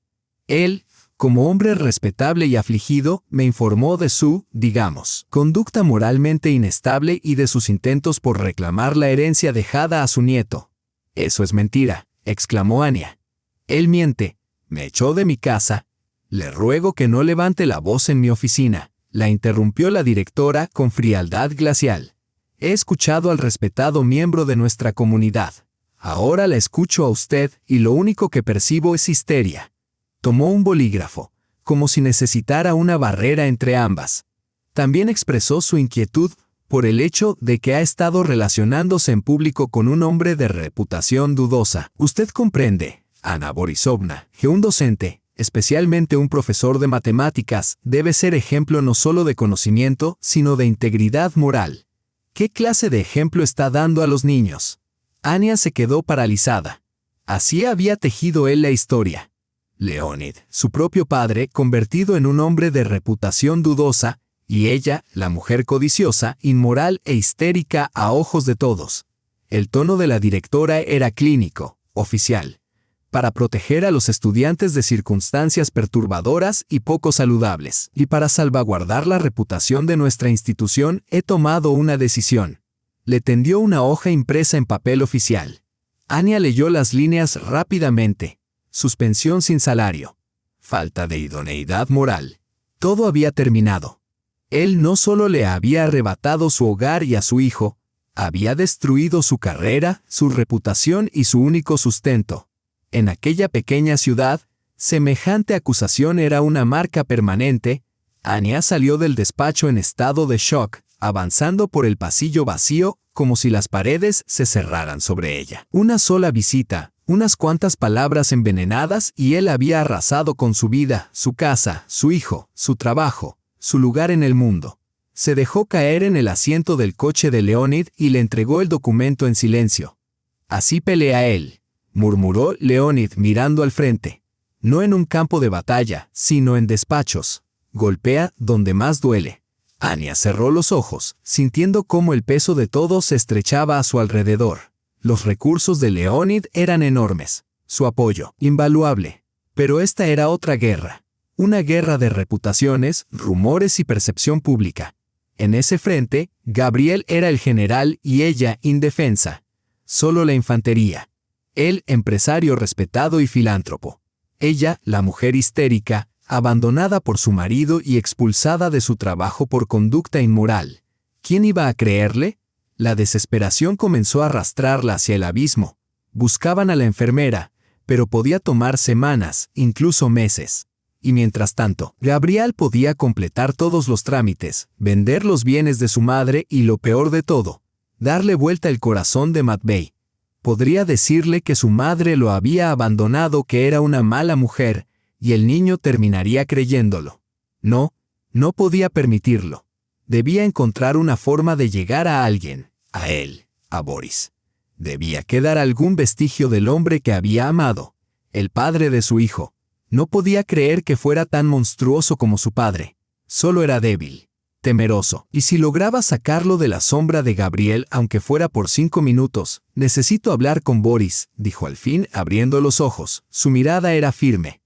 Él, como hombre respetable y afligido, me informó de su, digamos, conducta moralmente inestable y de sus intentos por reclamar la herencia dejada a su nieto. «Eso es mentira», exclamó Anya. «Él miente. Me echó de mi casa. Le ruego que no levante la voz en mi oficina», la interrumpió la directora con frialdad glacial. «He escuchado al respetado miembro de nuestra comunidad. Ahora la escucho a usted y lo único que percibo es histeria». Tomó un bolígrafo, como si necesitara una barrera entre ambas. También expresó su inquietud por el hecho de que ha estado relacionándose en público con un hombre de reputación dudosa. «Usted comprende, Ana Borisovna, que un docente, especialmente un profesor de matemáticas, debe ser ejemplo no solo de conocimiento, sino de integridad moral. ¿Qué clase de ejemplo está dando a los niños?». Anya se quedó paralizada. Así había tejido él la historia. Leonid, su propio padre, convertido en un hombre de reputación dudosa, y ella, la mujer codiciosa, inmoral e histérica a ojos de todos. El tono de la directora era clínico, oficial, para proteger a los estudiantes de circunstancias perturbadoras y poco saludables. Y para salvaguardar la reputación de nuestra institución, he tomado una decisión. Le tendió una hoja impresa en papel oficial. Anya leyó las líneas rápidamente. Suspensión sin salario. Falta de idoneidad moral. Todo había terminado. Él no solo le había arrebatado su hogar y a su hijo, había destruido su carrera, su reputación y su único sustento. En aquella pequeña ciudad, semejante acusación era una marca permanente. Anya salió del despacho en estado de shock, avanzando por el pasillo vacío, como si las paredes se cerraran sobre ella. Una sola visita, unas cuantas palabras envenenadas y él había arrasado con su vida, su casa, su hijo, su trabajo, su lugar en el mundo. Se dejó caer en el asiento del coche de Leonid y le entregó el documento en silencio. «Así pelea él», murmuró Leonid mirando al frente. «No en un campo de batalla, sino en despachos. Golpea donde más duele». Anya cerró los ojos, sintiendo cómo el peso de todo se estrechaba a su alrededor. Los recursos de Leonid eran enormes, su apoyo, invaluable. Pero esta era otra guerra. Una guerra de reputaciones, rumores y percepción pública. En ese frente, Gabriel era el general y ella indefensa. Solo la infantería. Él, empresario respetado y filántropo. Ella, la mujer histérica, abandonada por su marido y expulsada de su trabajo por conducta inmoral. ¿Quién iba a creerle? La desesperación comenzó a arrastrarla hacia el abismo. Buscaban a la enfermera, pero podía tomar semanas, incluso meses. Y mientras tanto, Gabriel podía completar todos los trámites, vender los bienes de su madre y lo peor de todo, darle vuelta el corazón de Matvey. Podría decirle que su madre lo había abandonado, que era una mala mujer, y el niño terminaría creyéndolo. No, no podía permitirlo. Debía encontrar una forma de llegar a alguien, a él, a Boris. Debía quedar algún vestigio del hombre que había amado, el padre de su hijo. No podía creer que fuera tan monstruoso como su padre. Solo era débil, temeroso. Y si lograba sacarlo de la sombra de Gabriel, aunque fuera por 5 minutos, «Necesito hablar con Boris», dijo al fin, abriendo los ojos. Su mirada era firme.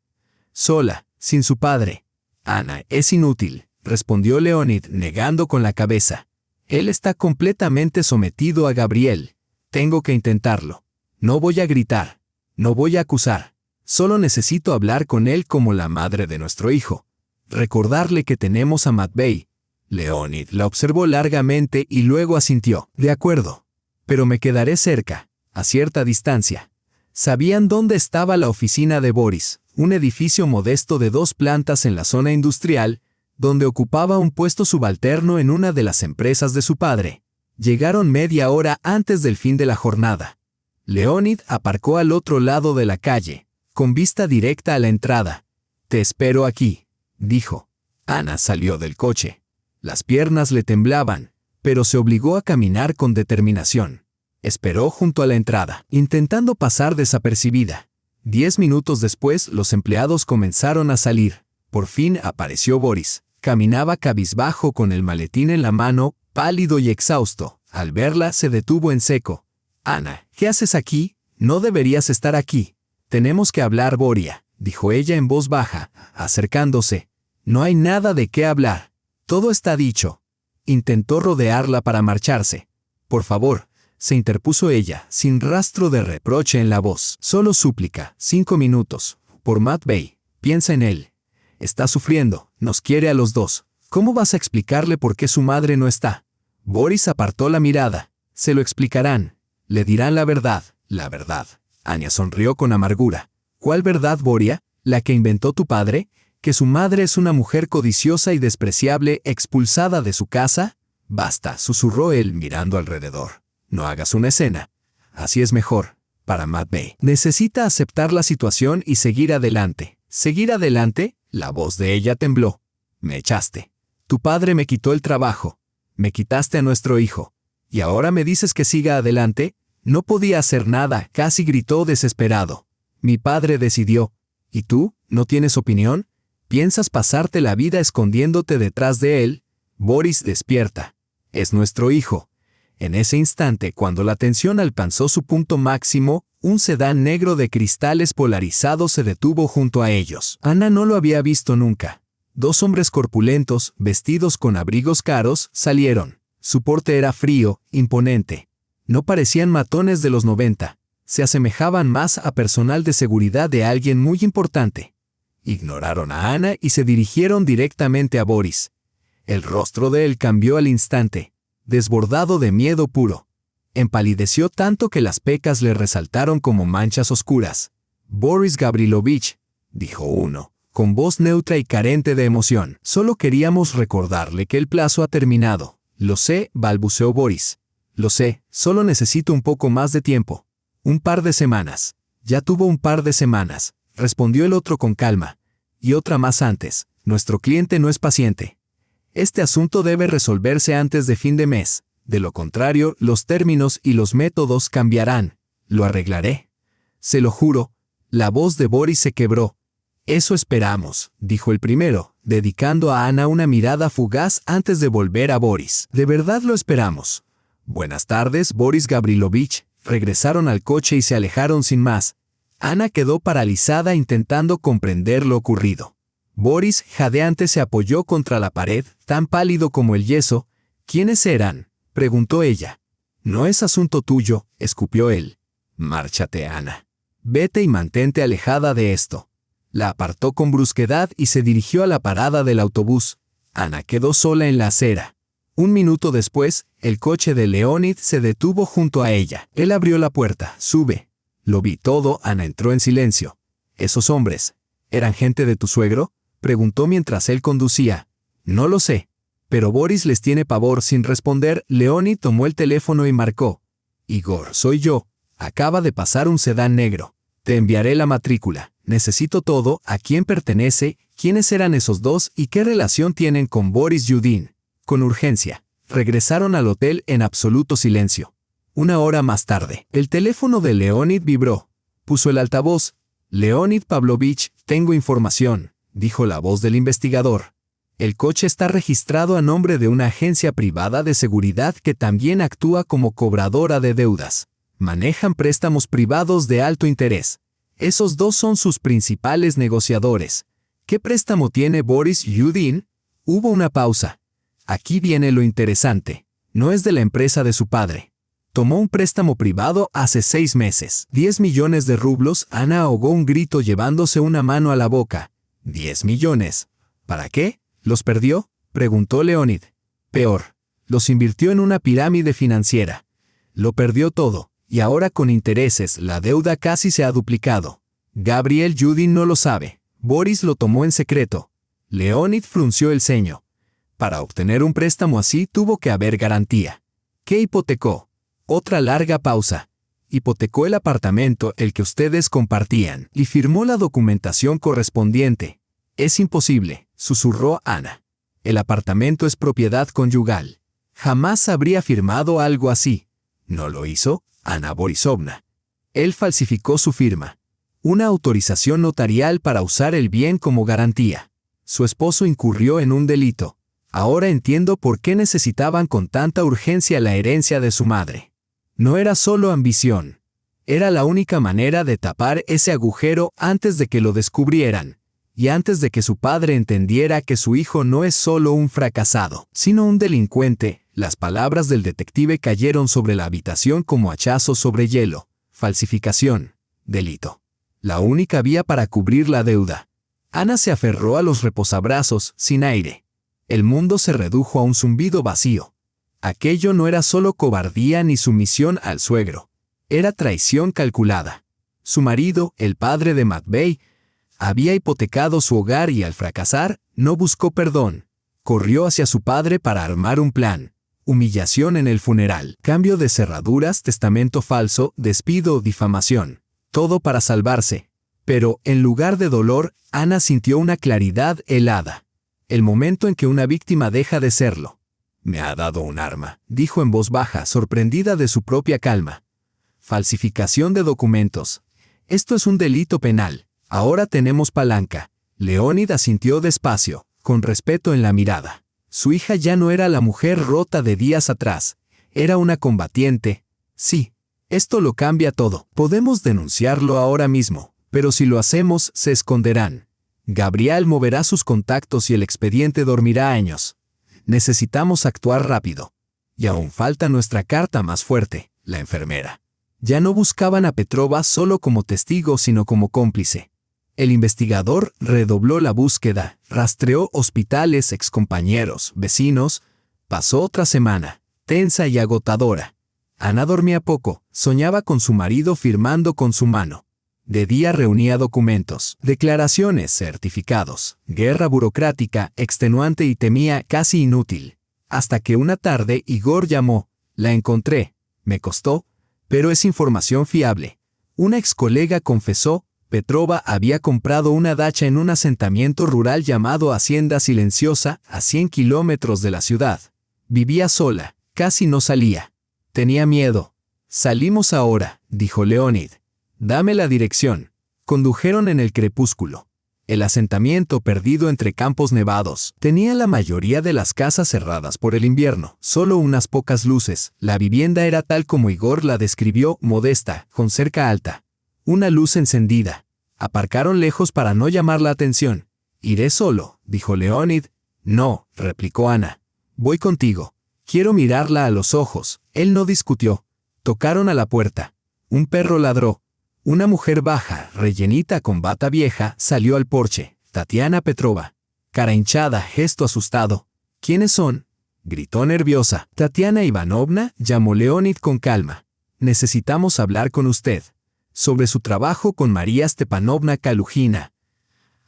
Sola, sin su padre. «Ana, es inútil», respondió Leonid, negando con la cabeza. «Él está completamente sometido a Gabriel. Tengo que intentarlo. No voy a gritar. No voy a acusar. Solo necesito hablar con él como la madre de nuestro hijo. Recordarle que tenemos a Matvey». Leonid la observó largamente y luego asintió. «De acuerdo. Pero me quedaré cerca, a cierta distancia». Sabían dónde estaba la oficina de Boris, un edificio modesto de 2 plantas en la zona industrial, donde ocupaba un puesto subalterno en una de las empresas de su padre. Llegaron media hora antes del fin de la jornada. Leonid aparcó al otro lado de la calle, con vista directa a la entrada. «Te espero aquí», dijo. Ana salió del coche. Las piernas le temblaban, pero se obligó a caminar con determinación. Esperó junto a la entrada, intentando pasar desapercibida. 10 minutos después, los empleados comenzaron a salir. Por fin apareció Boris. Caminaba cabizbajo con el maletín en la mano, pálido y exhausto. Al verla, se detuvo en seco. «Ana, ¿qué haces aquí? No deberías estar aquí. Tenemos que hablar, Boria», dijo ella en voz baja, acercándose. «No hay nada de qué hablar. Todo está dicho». Intentó rodearla para marcharse. «Por favor», se interpuso ella, sin rastro de reproche en la voz. «Solo súplica, 5 minutos. Por Matt Bay. Piensa en él. Está sufriendo, nos quiere a los dos. ¿Cómo vas a explicarle por qué su madre no está?» Boris apartó la mirada. «Se lo explicarán. Le dirán la verdad, la verdad». Anya sonrió con amargura. «¿Cuál verdad, Boria? ¿La que inventó tu padre? ¿Que su madre es una mujer codiciosa y despreciable expulsada de su casa?» «Basta», susurró él mirando alrededor. «No hagas una escena. Así es mejor. Para Matt Bay. Necesita aceptar la situación y seguir adelante». «¿Seguir adelante?» La voz de ella tembló. «Me echaste. Tu padre me quitó el trabajo. Me quitaste a nuestro hijo. ¿Y ahora me dices que siga adelante?» «No podía hacer nada», casi gritó desesperado. «Mi padre decidió. ¿Y tú? ¿No tienes opinión? ¿Piensas pasarte la vida escondiéndote detrás de él?» «Boris, despierta. Es nuestro hijo». En ese instante, cuando la tensión alcanzó su punto máximo, un sedán negro de cristales polarizados se detuvo junto a ellos. Ana no lo había visto nunca. 2 hombres corpulentos, vestidos con abrigos caros, salieron. Su porte era frío, imponente. No parecían matones de los 90. Se asemejaban más a personal de seguridad de alguien muy importante. Ignoraron a Ana y se dirigieron directamente a Boris. El rostro de él cambió al instante, desbordado de miedo puro. Empalideció tanto que las pecas le resaltaron como manchas oscuras. «Boris Gavrilovich», dijo uno, con voz neutra y carente de emoción. «Solo queríamos recordarle que el plazo ha terminado». «Lo sé», balbuceó Boris. «Lo sé, solo necesito un poco más de tiempo. Un par de semanas». «Ya tuvo un par de semanas», respondió el otro con calma. «Y otra más antes. Nuestro cliente no es paciente. Este asunto debe resolverse antes de fin de mes. De lo contrario, los términos y los métodos cambiarán. Lo arreglaré. Se lo juro». La voz de Boris se quebró. «Eso esperamos», dijo el primero, dedicando a Ana una mirada fugaz antes de volver a Boris. «De verdad lo esperamos». «Buenas tardes, Boris Gavrilovich». Regresaron al coche y se alejaron sin más. Ana quedó paralizada intentando comprender lo ocurrido. Boris, jadeante, se apoyó contra la pared, tan pálido como el yeso. «¿Quiénes eran?», preguntó ella. «No es asunto tuyo», escupió él. «Márchate, Ana. Vete y mantente alejada de esto». La apartó con brusquedad y se dirigió a la parada del autobús. Ana quedó sola en la acera. 1 minuto después, el coche de Leonid se detuvo junto a ella. Él abrió la puerta. «Sube». Lo vi todo. Ana entró en silencio. «¿Esos hombres eran gente de tu suegro?», preguntó mientras él conducía. «No lo sé. Pero Boris les tiene pavor». Sin responder, Leonid tomó el teléfono y marcó. «Igor, soy yo. Acaba de pasar un sedán negro. Te enviaré la matrícula. Necesito todo, a quién pertenece, quiénes eran esos dos y qué relación tienen con Boris Yudin. Con urgencia». Regresaron al hotel en absoluto silencio. 1 hora más tarde, el teléfono de Leonid vibró. Puso el altavoz. «Leonid Pavlovich, tengo información», dijo la voz del investigador. «El coche está registrado a nombre de una agencia privada de seguridad que también actúa como cobradora de deudas. Manejan préstamos privados de alto interés. Esos dos son sus principales negociadores. ¿Qué préstamo tiene Boris Yudin?». Hubo una pausa. «Aquí viene lo interesante. No es de la empresa de su padre. Tomó un préstamo privado hace 6 meses. 10 millones de rublos». Ana ahogó un grito llevándose una mano a la boca. «¿10 millones? ¿Para qué? ¿Los perdió?», preguntó Leonid. «Peor. Los invirtió en una pirámide financiera. Lo perdió todo, y ahora con intereses la deuda casi se ha duplicado. Gabriel Yudin no lo sabe. Boris lo tomó en secreto». Leonid frunció el ceño. «Para obtener un préstamo así tuvo que haber garantía». «¿Qué hipotecó?». Otra larga pausa. «Hipotecó el apartamento, el que ustedes compartían, y firmó la documentación correspondiente». «Es imposible», susurró Ana. «El apartamento es propiedad conyugal. Jamás habría firmado algo así». «¿No lo hizo, Ana Borisovna?». «Él falsificó su firma. Una autorización notarial para usar el bien como garantía. Su esposo incurrió en un delito». Ahora entiendo por qué necesitaban con tanta urgencia la herencia de su madre. No era solo ambición. Era la única manera de tapar ese agujero antes de que lo descubrieran, y antes de que su padre entendiera que su hijo no es solo un fracasado, sino un delincuente. Las palabras del detective cayeron sobre la habitación como hachazos sobre hielo. Falsificación. Delito. La única vía para cubrir la deuda. Ana se aferró a los reposabrazos, sin aire. El mundo se redujo a un zumbido vacío. Aquello no era solo cobardía ni sumisión al suegro. Era traición calculada. Su marido, el padre de McVeigh, había hipotecado su hogar y al fracasar, no buscó perdón. Corrió hacia su padre para armar un plan. Humillación en el funeral, cambio de cerraduras, testamento falso, despido, difamación. Todo para salvarse. Pero, en lugar de dolor, Ana sintió una claridad helada. El momento en que una víctima deja de serlo. «Me ha dado un arma», dijo en voz baja, sorprendida de su propia calma. «Falsificación de documentos. Esto es un delito penal. Ahora tenemos palanca». Leonid asintió despacio, con respeto en la mirada. Su hija ya no era la mujer rota de días atrás. Era una combatiente. Sí, esto lo cambia todo. Podemos denunciarlo ahora mismo, pero si lo hacemos, se esconderán. Gabriel moverá sus contactos y el expediente dormirá años. Necesitamos actuar rápido. Y aún falta nuestra carta más fuerte, la enfermera. Ya no buscaban a Petrova solo como testigo, sino como cómplice. El investigador redobló la búsqueda, rastreó hospitales, excompañeros, vecinos. Pasó otra semana, tensa y agotadora. Ana dormía poco, soñaba con su marido firmando con su mano. De día reunía documentos, declaraciones, certificados, guerra burocrática, extenuante y temía casi inútil. Hasta que una tarde Igor llamó. La encontré. Me costó, pero es información fiable. Una ex colega confesó. Petrova había comprado una dacha en un asentamiento rural llamado Hacienda Silenciosa, a 100 kilómetros de la ciudad. Vivía sola, casi no salía. Tenía miedo. «Salimos ahora», dijo Leonid. «Dame la dirección». Condujeron en el crepúsculo. El asentamiento, perdido entre campos nevados, tenía la mayoría de las casas cerradas por el invierno, solo unas pocas luces. La vivienda era tal como Igor la describió, modesta, con cerca alta. Una luz encendida. Aparcaron lejos para no llamar la atención. «Iré solo», dijo Leonid. «No», replicó Ana. «Voy contigo. Quiero mirarla a los ojos». Él no discutió. Tocaron a la puerta. Un perro ladró. Una mujer baja, rellenita con bata vieja, salió al porche. Tatiana Petrova. Cara hinchada, gesto asustado. «¿Quiénes son?», gritó nerviosa. «Tatiana Ivanovna», llamó Leonid con calma. «Necesitamos hablar con usted. Sobre su trabajo con María Stepanovna Kalugina».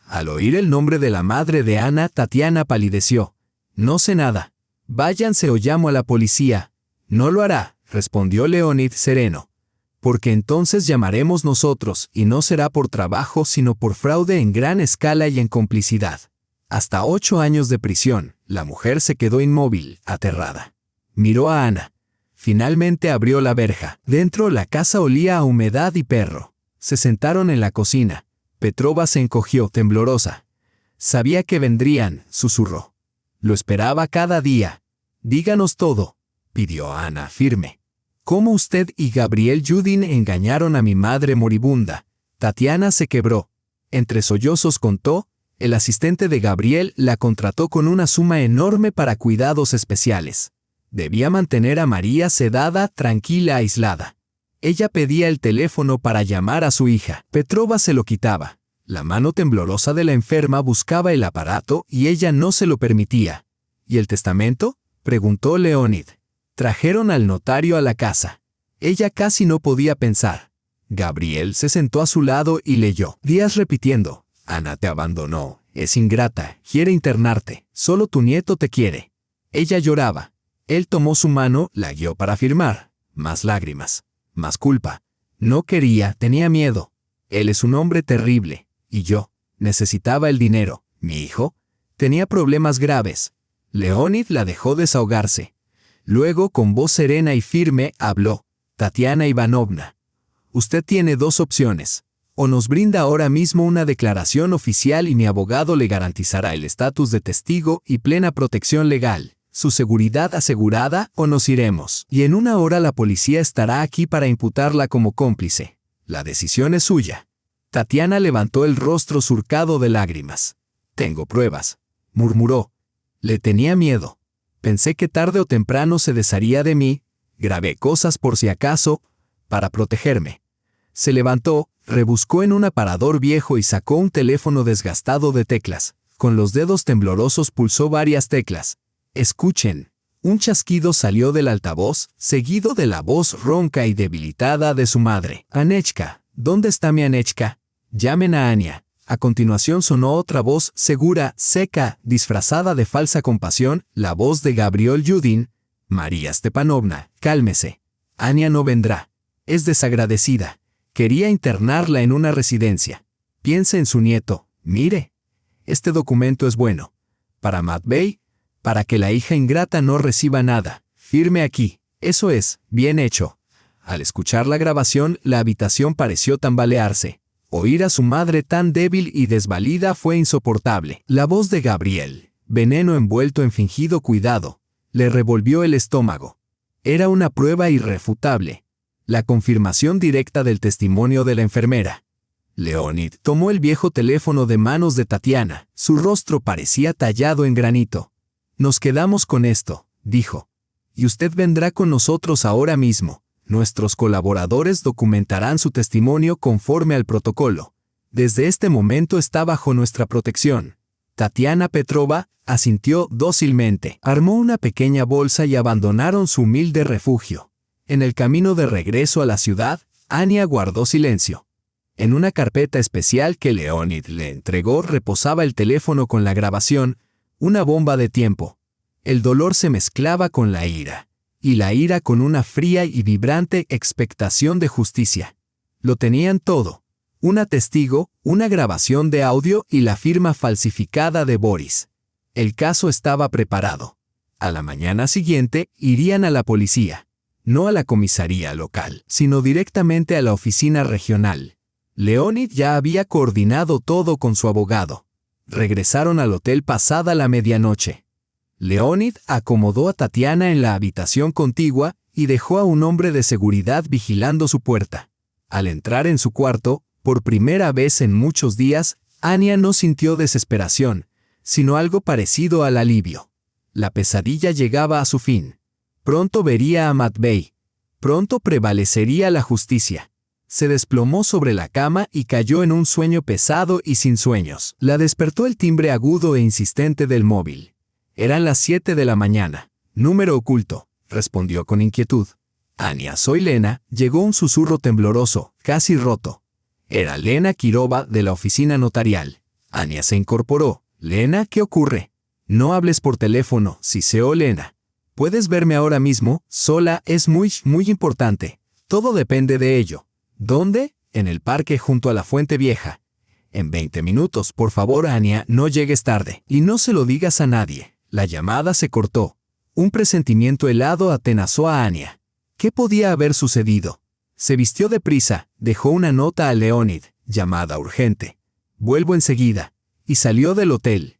Al oír el nombre de la madre de Ana, Tatiana palideció. «No sé nada. Váyanse o llamo a la policía». «No lo hará», respondió Leonid sereno. «Porque entonces llamaremos nosotros, y no será por trabajo sino por fraude en gran escala y en complicidad». Hasta 8 años de prisión. La mujer se quedó inmóvil, aterrada. Miró a Ana. Finalmente abrió la verja. Dentro la casa olía a humedad y perro. Se sentaron en la cocina. Petrova se encogió, temblorosa. «Sabía que vendrían», susurró. «Lo esperaba cada día». «Díganos todo», pidió Ana, firme. «¿Cómo usted y Gabriel Yudin engañaron a mi madre moribunda?» Tatiana se quebró. Entre sollozos contó. El asistente de Gabriel la contrató con una suma enorme para cuidados especiales. Debía mantener a María sedada, tranquila, aislada. Ella pedía el teléfono para llamar a su hija. Petrova se lo quitaba. La mano temblorosa de la enferma buscaba el aparato y ella no se lo permitía. «¿Y el testamento?», preguntó Leonid. Trajeron al notario a la casa. Ella casi no podía pensar. Gabriel se sentó a su lado y leyó. Días repitiendo. «Ana te abandonó, es ingrata, quiere internarte, solo tu nieto te quiere». Ella lloraba. Él tomó su mano, la guió para firmar. Más lágrimas. Más culpa. No quería, tenía miedo. Él es un hombre terrible. Y yo. Necesitaba el dinero. Mi hijo tenía problemas graves. Leonid la dejó desahogarse. Luego, con voz serena y firme, habló. «Tatiana Ivanovna, usted tiene 2 opciones. O nos brinda ahora mismo una declaración oficial y mi abogado le garantizará el estatus de testigo y plena protección legal, su seguridad asegurada, o nos iremos. Y en una hora la policía estará aquí para imputarla como cómplice. La decisión es suya. Tatiana levantó el rostro surcado de lágrimas. Tengo pruebas, murmuró. Le tenía miedo. Pensé que tarde o temprano se desharía de mí. Grabé cosas por si acaso, para protegerme. Se levantó, rebuscó en un aparador viejo y sacó un teléfono desgastado de teclas. Con los dedos temblorosos pulsó varias teclas. Escuchen. Un chasquido salió del altavoz, seguido de la voz ronca y debilitada de su madre. Anechka, ¿dónde está mi Anechka? Llamen a Ania. A continuación sonó otra voz segura, seca, disfrazada de falsa compasión, la voz de Gabriel Yudin. María Stepanovna, cálmese. Ania no vendrá. Es desagradecida. Quería internarla en una residencia. Piense en su nieto. Mire. Este documento es bueno. Para Matvey, para que la hija ingrata no reciba nada. Firme aquí. Eso es, bien hecho. Al escuchar la grabación, la habitación pareció tambalearse. Oír a su madre tan débil y desvalida fue insoportable. La voz de Gabriel, veneno envuelto en fingido cuidado, le revolvió el estómago. Era una prueba irrefutable. La confirmación directa del testimonio de la enfermera. Leonid tomó el viejo teléfono de manos de Tatiana. Su rostro parecía tallado en granito. Nos quedamos con esto, dijo. Y usted vendrá con nosotros ahora mismo. Nuestros colaboradores documentarán su testimonio conforme al protocolo. Desde este momento está bajo nuestra protección. Tatiana Petrova asintió dócilmente. Armó una pequeña bolsa y abandonaron su humilde refugio. En el camino de regreso a la ciudad, Ania guardó silencio. En una carpeta especial que Leonid le entregó reposaba el teléfono con la grabación, una bomba de tiempo. El dolor se mezclaba con la ira, y la ira con una fría y vibrante expectación de justicia. Lo tenían todo: un testigo, una grabación de audio y la firma falsificada de Boris. El caso estaba preparado. A la mañana siguiente irían a la policía. No a la comisaría local, sino directamente a la oficina regional. Leonid ya había coordinado todo con su abogado. Regresaron al hotel pasada la medianoche. Leonid acomodó a Tatiana en la habitación contigua y dejó a un hombre de seguridad vigilando su puerta. Al entrar en su cuarto, por primera vez en muchos días, Ania no sintió desesperación, sino algo parecido al alivio. La pesadilla llegaba a su fin. Pronto vería a Matvey. Pronto prevalecería la justicia. Se desplomó sobre la cama y cayó en un sueño pesado y sin sueños. La despertó el timbre agudo e insistente del móvil. Eran las 7 de la mañana. Número oculto, respondió con inquietud. Ania, soy Lena, llegó un susurro tembloroso, casi roto. Era Lena Kirova de la oficina notarial. Ania se incorporó. Lena, ¿qué ocurre? No hables por teléfono, siseó Lena. ¿Puedes verme ahora mismo? Sola, es muy importante. Todo depende de ello. ¿Dónde? En el parque junto a la fuente vieja. En 20 minutos, por favor, Ania, no llegues tarde. Y no se lo digas a nadie. La llamada se cortó. Un presentimiento helado atenazó a Ania. ¿Qué podía haber sucedido? Se vistió deprisa, dejó una nota a Leonid, llamada urgente. Vuelvo enseguida. Y salió del hotel.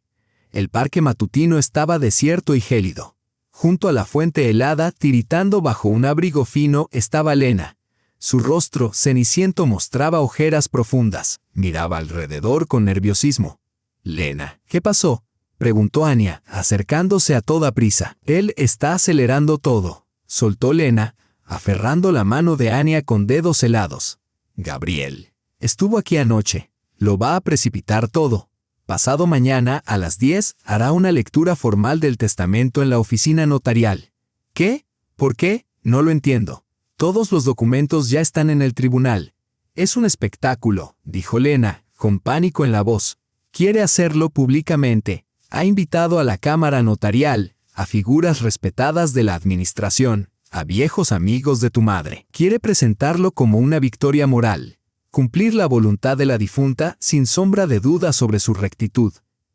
El parque matutino estaba desierto y gélido. Junto a la fuente helada, tiritando bajo un abrigo fino, estaba Lena. Su rostro ceniciento mostraba ojeras profundas. Miraba alrededor con nerviosismo. Lena, ¿qué pasó?, preguntó Ania, acercándose a toda prisa. Él está acelerando todo, soltó Lena, aferrando la mano de Ania con dedos helados. Gabriel estuvo aquí anoche. Lo va a precipitar todo. Pasado mañana, a las 10, hará una lectura formal del testamento en la oficina notarial. ¿Qué? ¿Por qué? No lo entiendo. Todos los documentos ya están en el tribunal. Es un espectáculo, dijo Lena, con pánico en la voz. Quiere hacerlo públicamente. Ha invitado a la Cámara Notarial, a figuras respetadas de la administración, a viejos amigos de tu madre. Quiere presentarlo como una victoria moral. Cumplir la voluntad de la difunta sin sombra de duda sobre su rectitud.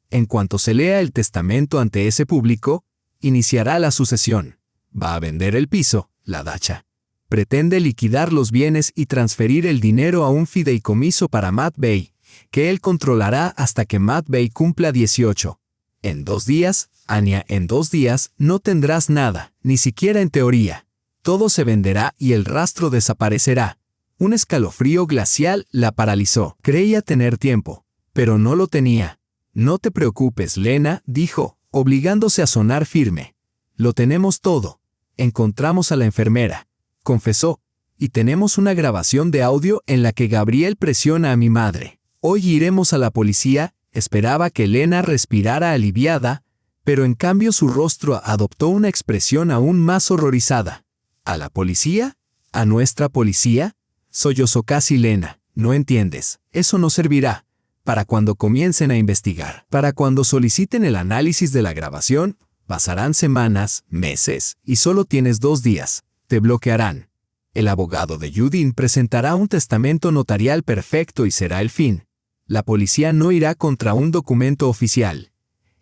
En cuanto se lea el testamento ante ese público, iniciará la sucesión. Va a vender el piso, la dacha. Pretende liquidar los bienes y transferir el dinero a un fideicomiso para Matt Bay, que él controlará hasta que Matt Bay cumpla 18. En 2 días, Anya, en 2 días, no tendrás nada, ni siquiera en teoría. Todo se venderá y el rastro desaparecerá. Un escalofrío glacial la paralizó. Creía tener tiempo, pero no lo tenía. No te preocupes, Lena, dijo, obligándose a sonar firme. Lo tenemos todo. Encontramos a la enfermera, confesó, y tenemos una grabación de audio en la que Gabriel presiona a mi madre. Hoy iremos a la policía. Esperaba que Lena respirara aliviada, pero en cambio su rostro adoptó una expresión aún más horrorizada. ¿A la policía? ¿A nuestra policía? Sollozó casi Lena. No entiendes. Eso no servirá. Para cuando comiencen a investigar. Para cuando soliciten el análisis de la grabación, pasarán semanas, meses, y solo tienes 2 días. Te bloquearán. El abogado de Judith presentará un testamento notarial perfecto y será el fin. La policía no irá contra un documento oficial.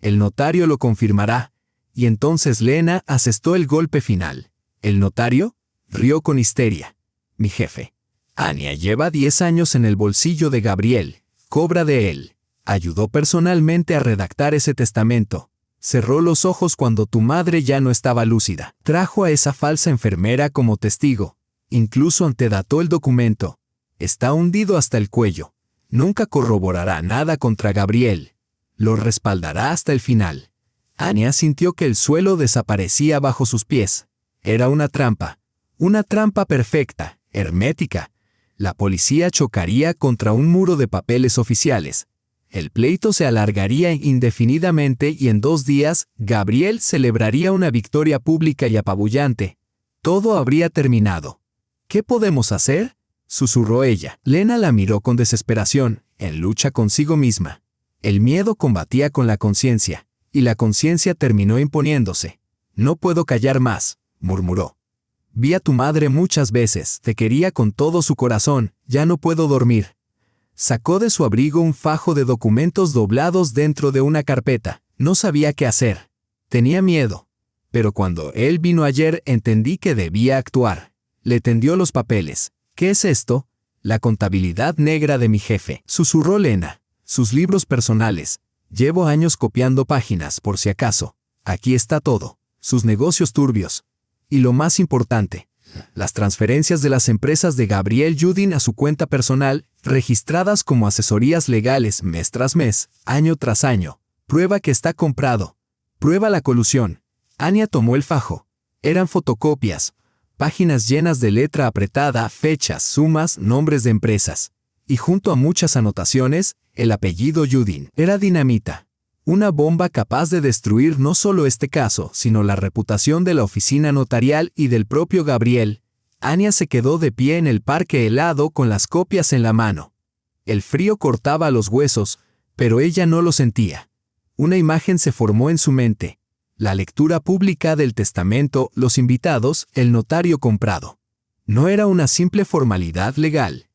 El notario lo confirmará. Y entonces Lena asestó el golpe final. ¿El notario? Rió con histeria. Mi jefe. Anya lleva 10 años en el bolsillo de Gabriel. Cobra de él. Ayudó personalmente a redactar ese testamento. Cerró los ojos cuando tu madre ya no estaba lúcida. Trajo a esa falsa enfermera como testigo. Incluso antedató el documento. Está hundido hasta el cuello. Nunca corroborará nada contra Gabriel. Lo respaldará hasta el final. Anya sintió que el suelo desaparecía bajo sus pies. Era una trampa perfecta, hermética. La policía chocaría contra un muro de papeles oficiales. El pleito se alargaría indefinidamente y en 2 días, Gabriel celebraría una victoria pública y apabullante. Todo habría terminado. ¿Qué podemos hacer?, susurró ella. Lena la miró con desesperación, en lucha consigo misma. El miedo combatía con la conciencia, y la conciencia terminó imponiéndose. No puedo callar más, murmuró. Vi a tu madre muchas veces, te quería con todo su corazón, ya no puedo dormir. Sacó de su abrigo un fajo de documentos doblados dentro de una carpeta. No sabía qué hacer. Tenía miedo. Pero cuando él vino ayer entendí que debía actuar. Le tendió los papeles. ¿Qué es esto? La contabilidad negra de mi jefe, susurró Lena. Sus libros personales. Llevo años copiando páginas, por si acaso. Aquí está todo. Sus negocios turbios. Y lo más importante, las transferencias de las empresas de Gabriel Judith a su cuenta personal, registradas como asesorías legales mes tras mes, año tras año. Prueba que está comprado. Prueba la colusión. Anya tomó el fajo. Eran fotocopias. Páginas llenas de letra apretada, fechas, sumas, nombres de empresas. Y junto a muchas anotaciones, el apellido Judith. Era dinamita. Una bomba capaz de destruir no solo este caso, sino la reputación de la oficina notarial y del propio Gabriel. Anya se quedó de pie en el parque helado con las copias en la mano. El frío cortaba los huesos, pero ella no lo sentía. Una imagen se formó en su mente. La lectura pública del testamento, los invitados, el notario comprado. No era una simple formalidad legal.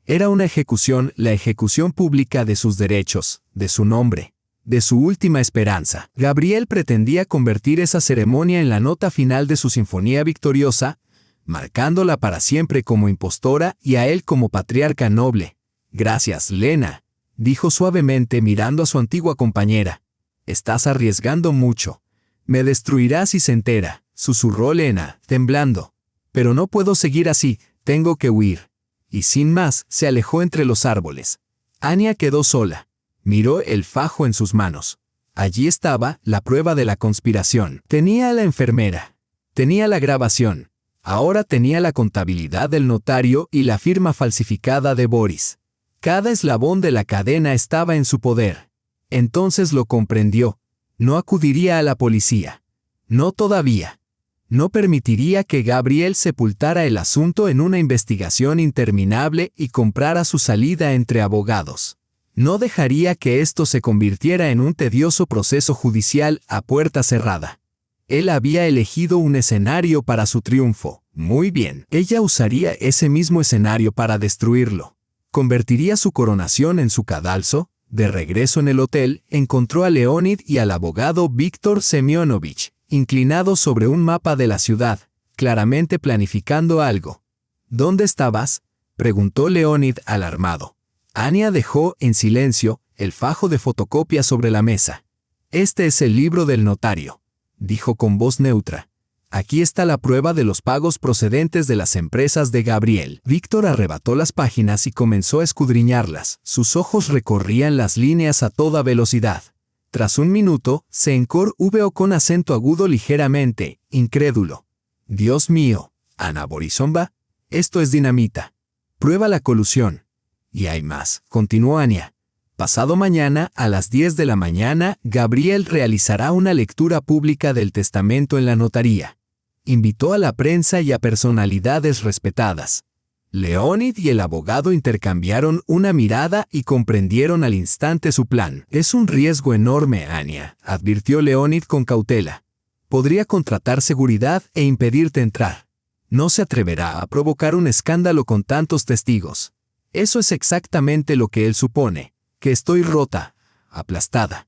Era una ejecución, la ejecución pública de sus derechos, de su nombre, de su última esperanza. Gabriel pretendía convertir esa ceremonia en la nota final de su sinfonía victoriosa, marcándola para siempre como impostora y a él como patriarca noble. Gracias, Lena, dijo suavemente mirando a su antigua compañera. Estás arriesgando mucho. Me destruirá si se entera, susurró Lena, temblando. Pero no puedo seguir así, tengo que huir. Y sin más, se alejó entre los árboles. Anya quedó sola. Miró el fajo en sus manos. Allí estaba la prueba de la conspiración. Tenía a la enfermera. Tenía la grabación. Ahora tenía la contabilidad del notario y la firma falsificada de Boris. Cada eslabón de la cadena estaba en su poder. Entonces lo comprendió. No acudiría a la policía. No todavía. No permitiría que Gabriel sepultara el asunto en una investigación interminable y comprara su salida entre abogados. No dejaría que esto se convirtiera en un tedioso proceso judicial a puerta cerrada. Él había elegido un escenario para su triunfo. Muy bien. Ella usaría ese mismo escenario para destruirlo. Convertiría su coronación en su cadalso. De regreso en el hotel, encontró a Leonid y al abogado Víctor Semyonovich, inclinados sobre un mapa de la ciudad, claramente planificando algo. ¿Dónde estabas?, preguntó Leonid alarmado. Anya dejó en silencio el fajo de fotocopias sobre la mesa. Este es el libro del notario, dijo con voz neutra. Aquí está la prueba de los pagos procedentes de las empresas de Gabriel. Víctor arrebató las páginas y comenzó a escudriñarlas. Sus ojos recorrían las líneas a toda velocidad. Tras un minuto, se encorvó con acento agudo ligeramente incrédulo. Dios mío, Ana Borisova, esto es dinamita. Prueba la colusión. Y hay más, continuó Anya. Pasado mañana, a las 10 de la mañana, Gabriel realizará una lectura pública del testamento en la notaría. Invitó a la prensa y a personalidades respetadas. Leonid y el abogado intercambiaron una mirada y comprendieron al instante su plan. Es un riesgo enorme, Anya, advirtió Leonid con cautela. Podría contratar seguridad e impedirte entrar. No se atreverá a provocar un escándalo con tantos testigos. Eso es exactamente lo que él supone, que estoy rota, aplastada.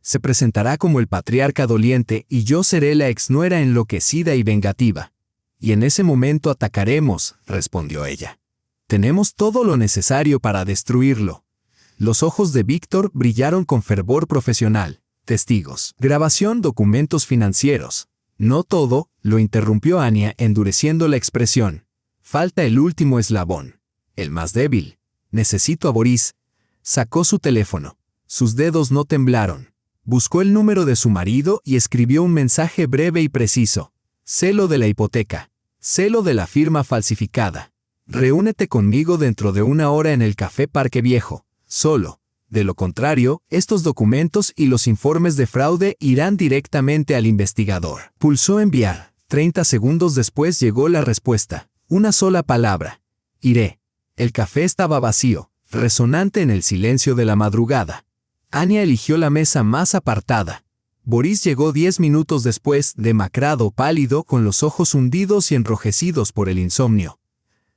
Se presentará como el patriarca doliente y yo seré la exnuera enloquecida y vengativa. Y en ese momento atacaremos, respondió ella. Tenemos todo lo necesario para destruirlo. Los ojos de Víctor brillaron con fervor profesional. Testigos, grabación, documentos financieros. No todo, lo interrumpió Anya endureciendo la expresión. Falta el último eslabón. El más débil. Necesito a Boris. Sacó su teléfono. Sus dedos no temblaron. Buscó el número de su marido y escribió un mensaje breve y preciso. Celo de la hipoteca. Celo de la firma falsificada. Reúnete conmigo dentro de 1 hora en el Café Parque Viejo. Solo. De lo contrario, estos documentos y los informes de fraude irán directamente al investigador. Pulsó enviar. 30 segundos después llegó la respuesta. Una sola palabra. Iré. El café estaba vacío, resonante en el silencio de la madrugada. Anya eligió la mesa más apartada. Boris llegó 10 minutos después, demacrado, pálido, con los ojos hundidos y enrojecidos por el insomnio.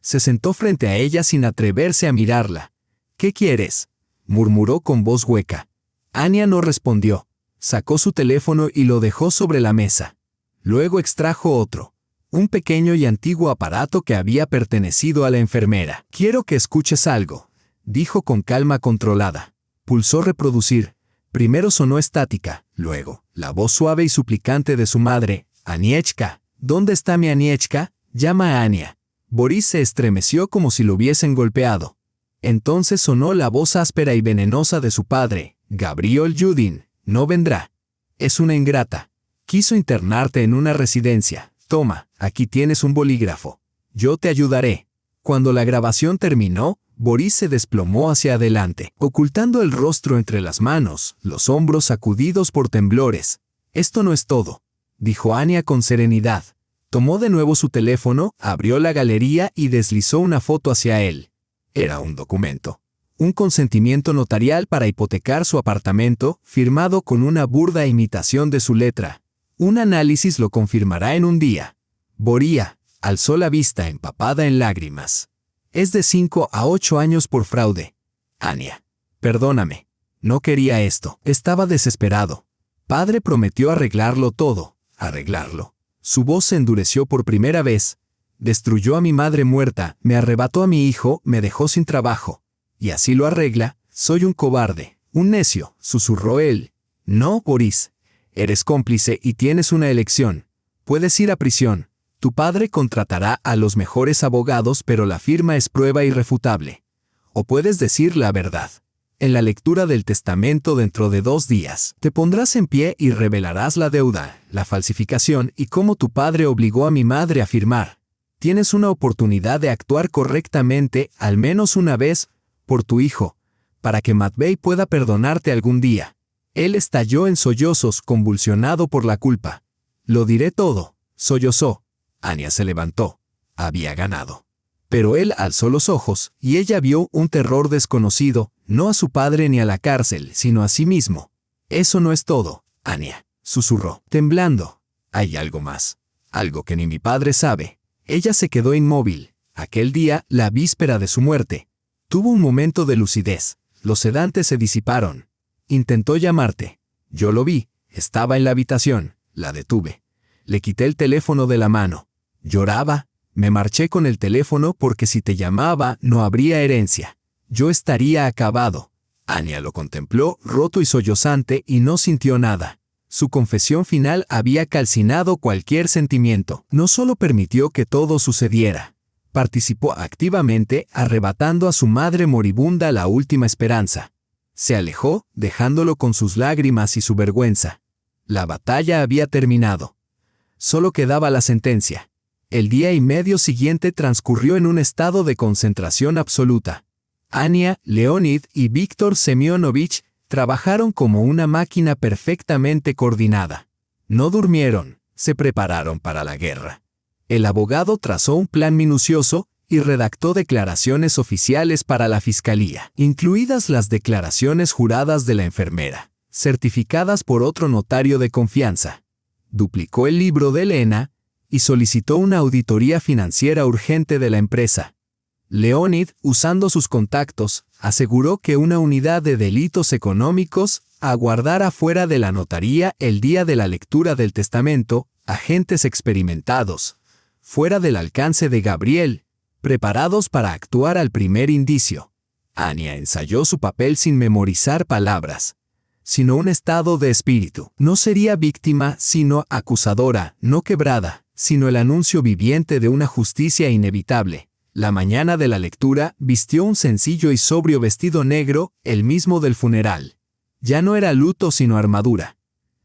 Se sentó frente a ella sin atreverse a mirarla. ¿Qué quieres?, murmuró con voz hueca. Anya no respondió. Sacó su teléfono y lo dejó sobre la mesa. Luego extrajo otro. Un pequeño y antiguo aparato que había pertenecido a la enfermera. Quiero que escuches algo, dijo con calma controlada. Pulsó reproducir. Primero sonó estática, luego, la voz suave y suplicante de su madre. Aniechka, ¿dónde está mi Aniechka? Llama a Anya. Boris se estremeció como si lo hubiesen golpeado. Entonces sonó la voz áspera y venenosa de su padre. Gabriel Yudin, no vendrá. Es una ingrata. Quiso internarte en una residencia. Toma, aquí tienes un bolígrafo. Yo te ayudaré. Cuando la grabación terminó, Boris se desplomó hacia adelante, ocultando el rostro entre las manos, los hombros sacudidos por temblores. Esto no es todo, dijo Anya con serenidad. Tomó de nuevo su teléfono, abrió la galería y deslizó una foto hacia él. Era un documento. Un consentimiento notarial para hipotecar su apartamento, firmado con una burda imitación de su letra. Un análisis lo confirmará en un día. Boria alzó la vista empapada en lágrimas. Es de 5 a 8 años por fraude. Anya, perdóname. No quería esto. Estaba desesperado. Padre prometió arreglarlo todo. Arreglarlo. Su voz se endureció por primera vez. Destruyó a mi madre muerta, me arrebató a mi hijo, me dejó sin trabajo. Y así lo arregla. Soy un cobarde, un necio, susurró él. No, Boris. Eres cómplice y tienes una elección. Puedes ir a prisión. Tu padre contratará a los mejores abogados, pero la firma es prueba irrefutable. O puedes decir la verdad. En la lectura del testamento dentro de 2 días, te pondrás en pie y revelarás la deuda, la falsificación y cómo tu padre obligó a mi madre a firmar. Tienes una oportunidad de actuar correctamente, al menos una vez, por tu hijo, para que Matvey pueda perdonarte algún día. Él estalló en sollozos, convulsionado por la culpa. Lo diré todo, sollozó. Anya se levantó. Había ganado. Pero él alzó los ojos, y ella vio un terror desconocido, no a su padre ni a la cárcel, sino a sí mismo. Eso no es todo, Anya, susurró, temblando. Hay algo más. Algo que ni mi padre sabe. Ella se quedó inmóvil. Aquel día, la víspera de su muerte. Tuvo un momento de lucidez. Los sedantes se disiparon. Intentó llamarte. Yo lo vi. Estaba en la habitación. La detuve. Le quité el teléfono de la mano. Lloraba. Me marché con el teléfono porque si te llamaba no habría herencia. Yo estaría acabado. Anya lo contempló, roto y sollozante, y no sintió nada. Su confesión final había calcinado cualquier sentimiento. No solo permitió que todo sucediera, participó activamente, arrebatando a su madre moribunda la última esperanza. Se alejó, dejándolo con sus lágrimas y su vergüenza. La batalla había terminado. Solo quedaba la sentencia. El día y medio siguiente transcurrió en un estado de concentración absoluta. Anya, Leonid y Víctor Semyonovich trabajaron como una máquina perfectamente coordinada. No durmieron, se prepararon para la guerra. El abogado trazó un plan minucioso y redactó declaraciones oficiales para la fiscalía, incluidas las declaraciones juradas de la enfermera, certificadas por otro notario de confianza. Duplicó el libro de Elena y solicitó una auditoría financiera urgente de la empresa. Leonid, usando sus contactos, aseguró que una unidad de delitos económicos aguardara fuera de la notaría el día de la lectura del testamento, agentes experimentados, fuera del alcance de Gabriel, preparados para actuar al primer indicio. Anya ensayó su papel sin memorizar palabras, sino un estado de espíritu. No sería víctima, sino acusadora, no quebrada, sino el anuncio viviente de una justicia inevitable. La mañana de la lectura vistió un sencillo y sobrio vestido negro, el mismo del funeral. Ya no era luto sino armadura.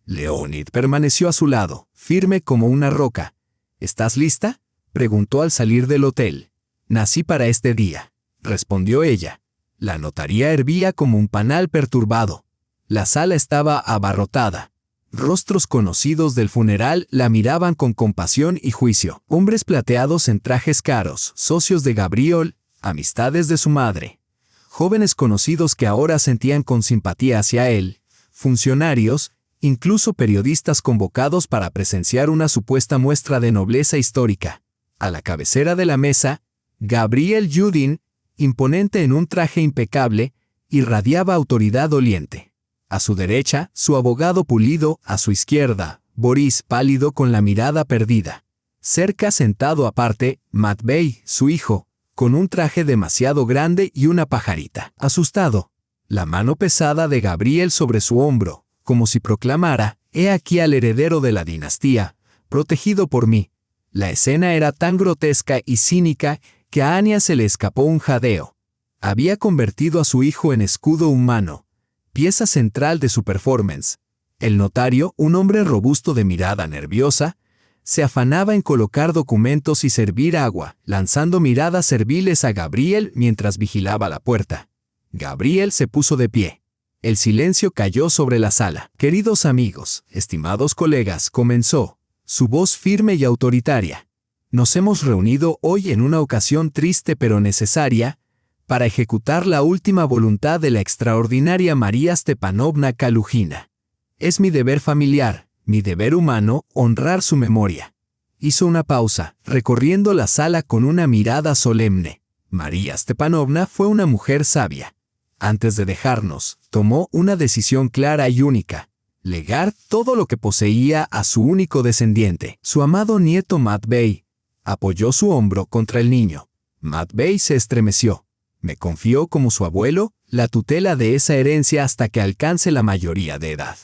Leonid permaneció a su lado, firme como una roca. ¿Estás lista?, preguntó al salir del hotel. Nací para este día, respondió ella. La notaría hervía como un panal perturbado. La sala estaba abarrotada. Rostros conocidos del funeral la miraban con compasión y juicio. Hombres plateados en trajes caros, socios de Gabriel, amistades de su madre. Jóvenes conocidos que ahora sentían con simpatía hacia él. Funcionarios, incluso periodistas convocados para presenciar una supuesta muestra de nobleza histórica. A la cabecera de la mesa, Gabriel Yudin, imponente en un traje impecable, irradiaba autoridad doliente. A su derecha, su abogado pulido, a su izquierda, Boris pálido con la mirada perdida. Cerca, sentado aparte, Matvey, su hijo, con un traje demasiado grande y una pajarita. Asustado, la mano pesada de Gabriel sobre su hombro, como si proclamara, «He aquí al heredero de la dinastía, protegido por mí». La escena era tan grotesca y cínica que a Anya se le escapó un jadeo. Había convertido a su hijo en escudo humano, pieza central de su performance. El notario, un hombre robusto de mirada nerviosa, se afanaba en colocar documentos y servir agua, lanzando miradas serviles a Gabriel mientras vigilaba la puerta. Gabriel se puso de pie. El silencio cayó sobre la sala. «Queridos amigos, estimados colegas», comenzó, su voz firme y autoritaria. «Nos hemos reunido hoy en una ocasión triste pero necesaria, para ejecutar la última voluntad de la extraordinaria María Stepanovna Kalugina. Es mi deber familiar, mi deber humano, honrar su memoria». Hizo una pausa, recorriendo la sala con una mirada solemne. María Stepanovna fue una mujer sabia. Antes de dejarnos, tomó una decisión clara y única: legar todo lo que poseía a su único descendiente, su amado nieto Matvey. Apoyó su hombro contra el niño. Matvey se estremeció. «Me confió como su abuelo la tutela de esa herencia hasta que alcance la mayoría de edad.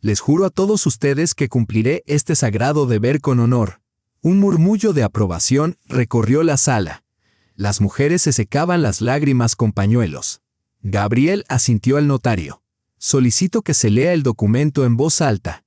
Les juro a todos ustedes que cumpliré este sagrado deber con honor». Un murmullo de aprobación recorrió la sala. Las mujeres se secaban las lágrimas con pañuelos. Gabriel asintió al notario. «Solicito que se lea el documento en voz alta,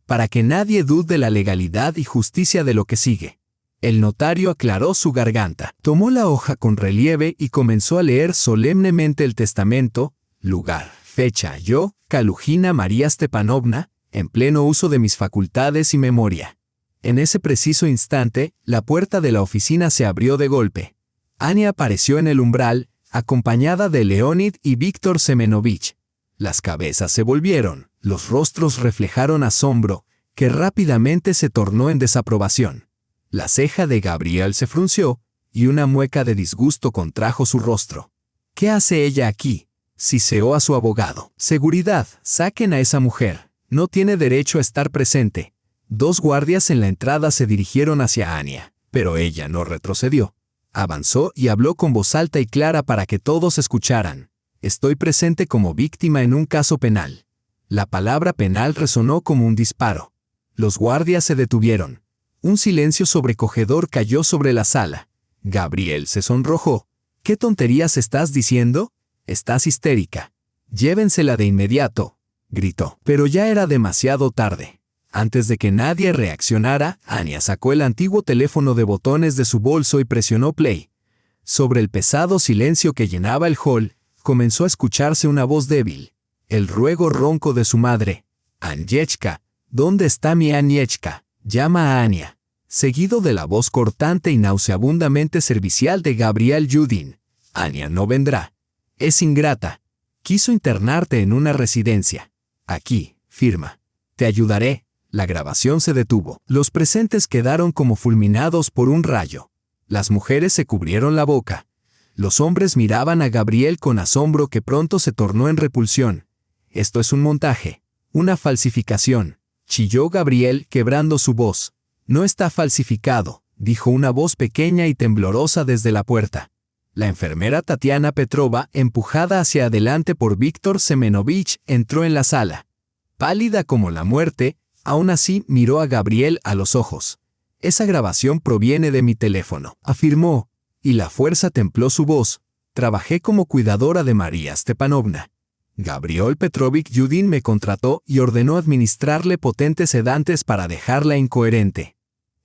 para que nadie dude la legalidad y justicia de lo que sigue». El notario aclaró su garganta, tomó la hoja con relieve y comenzó a leer solemnemente el testamento. Lugar, fecha, yo, Kalugina María Stepanovna, en pleno uso de mis facultades y memoria. En ese preciso instante, la puerta de la oficina se abrió de golpe. Anya apareció en el umbral, acompañada de Leonid y Víctor Semyonovich. Las cabezas se volvieron, los rostros reflejaron asombro, que rápidamente se tornó en desaprobación. La ceja de Gabriel se frunció, y una mueca de disgusto contrajo su rostro. «¿Qué hace ella aquí?», siseó a su abogado. «Seguridad, saquen a esa mujer. No tiene derecho a estar presente». Dos guardias en la entrada se dirigieron hacia Anya. Pero ella no retrocedió. Avanzó y habló con voz alta y clara para que todos escucharan. Estoy presente como víctima en un caso penal. La palabra penal resonó como un disparo. Los guardias se detuvieron. Un silencio sobrecogedor cayó sobre la sala. Gabriel se sonrojó. ¿Qué tonterías estás diciendo? Estás histérica. Llévensela de inmediato, gritó. Pero ya era demasiado tarde. Antes de que nadie reaccionara, Anya sacó el antiguo teléfono de botones de su bolso y presionó play. Sobre el pesado silencio que llenaba el hall, comenzó a escucharse una voz débil. El ruego ronco de su madre. Aniechka, ¿dónde está mi Aniechka? Llama a Anya. Seguido de la voz cortante y nauseabundamente servicial de Gabriel Yudin. Anya no vendrá. Es ingrata. Quiso internarte en una residencia. Aquí, firma. Te ayudaré. La grabación se detuvo. Los presentes quedaron como fulminados por un rayo. Las mujeres se cubrieron la boca. Los hombres miraban a Gabriel con asombro que pronto se tornó en repulsión. Esto es un montaje. Una falsificación. Chilló Gabriel, quebrando su voz. No está falsificado, dijo una voz pequeña y temblorosa desde la puerta. La enfermera Tatiana Petrova, empujada hacia adelante por Víctor Semenovich, entró en la sala. Pálida como la muerte, aún así miró a Gabriel a los ojos. Esa grabación proviene de mi teléfono, afirmó, y la fuerza templó su voz. Trabajé como cuidadora de María Stepanovna. Gabriel Petrovich Yudin me contrató y ordenó administrarle potentes sedantes para dejarla incoherente.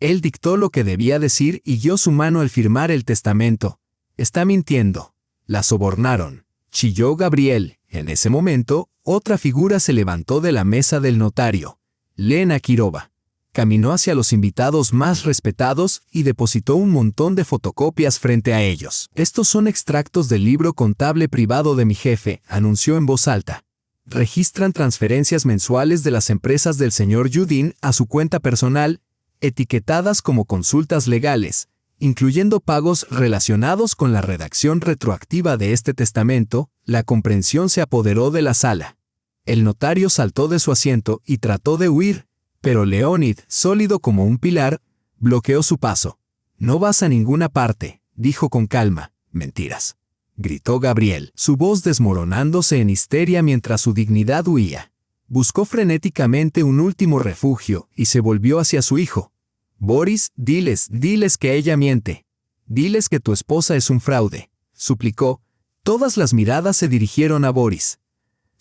Él dictó lo que debía decir y guió su mano al firmar el testamento. Está mintiendo. La sobornaron. Chilló Gabriel. En ese momento, otra figura se levantó de la mesa del notario. Lena Kirova. Caminó hacia los invitados más respetados y depositó un montón de fotocopias frente a ellos. Estos son extractos del libro contable privado de mi jefe, anunció en voz alta. Registran transferencias mensuales de las empresas del señor Yudin a su cuenta personal, etiquetadas como consultas legales, incluyendo pagos relacionados con la redacción retroactiva de este testamento. La comprensión se apoderó de la sala. El notario saltó de su asiento y trató de huir, pero Leonid, sólido como un pilar, bloqueó su paso. No vas a ninguna parte, dijo con calma. Mentiras, gritó Gabriel, su voz desmoronándose en histeria mientras su dignidad huía. Buscó frenéticamente un último refugio y se volvió hacia su hijo. Boris, diles que ella miente. Diles que tu esposa es un fraude, suplicó. Todas las miradas se dirigieron a Boris.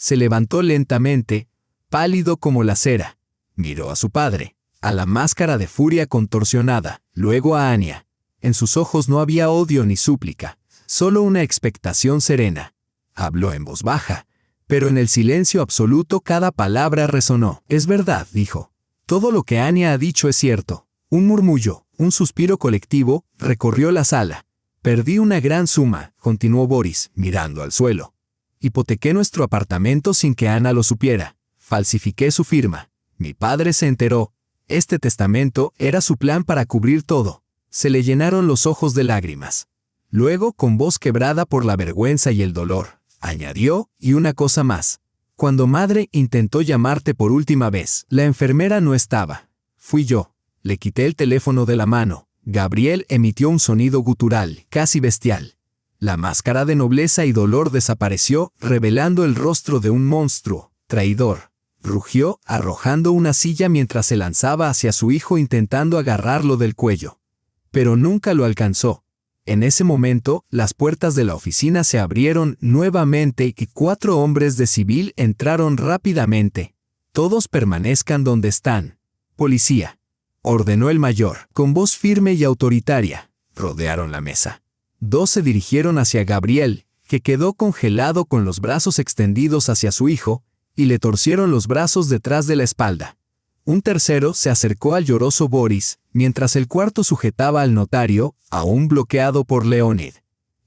Se levantó lentamente, pálido como la cera. Miró a su padre, a la máscara de furia contorsionada, luego a Anya. En sus ojos no había odio ni súplica, solo una expectación serena. Habló en voz baja, pero en el silencio absoluto cada palabra resonó. Es verdad, dijo. Todo lo que Anya ha dicho es cierto. Un murmullo, un suspiro colectivo, recorrió la sala. Perdí una gran suma, continuó Boris, mirando al suelo. Hipotequé nuestro apartamento sin que Ana lo supiera. Falsifiqué su firma. Mi padre se enteró. Este testamento era su plan para cubrir todo. Se le llenaron los ojos de lágrimas. Luego, con voz quebrada por la vergüenza y el dolor, añadió, y una cosa más. Cuando madre intentó llamarte por última vez, la enfermera no estaba. Fui yo. Le quité el teléfono de la mano. Gabriel emitió un sonido gutural, casi bestial. La máscara de nobleza y dolor desapareció, revelando el rostro de un monstruo, traidor. Rugió, arrojando una silla mientras se lanzaba hacia su hijo intentando agarrarlo del cuello. Pero nunca lo alcanzó. En ese momento, las puertas de la oficina se abrieron nuevamente y 4 hombres de civil entraron rápidamente. Todos permanezcan donde están. Policía, ordenó el mayor, con voz firme y autoritaria. Rodearon la mesa. 2 se dirigieron hacia Gabriel, que quedó congelado con los brazos extendidos hacia su hijo, y le torcieron los brazos detrás de la espalda. Un tercero se acercó al lloroso Boris, mientras el cuarto sujetaba al notario, aún bloqueado por Leonid.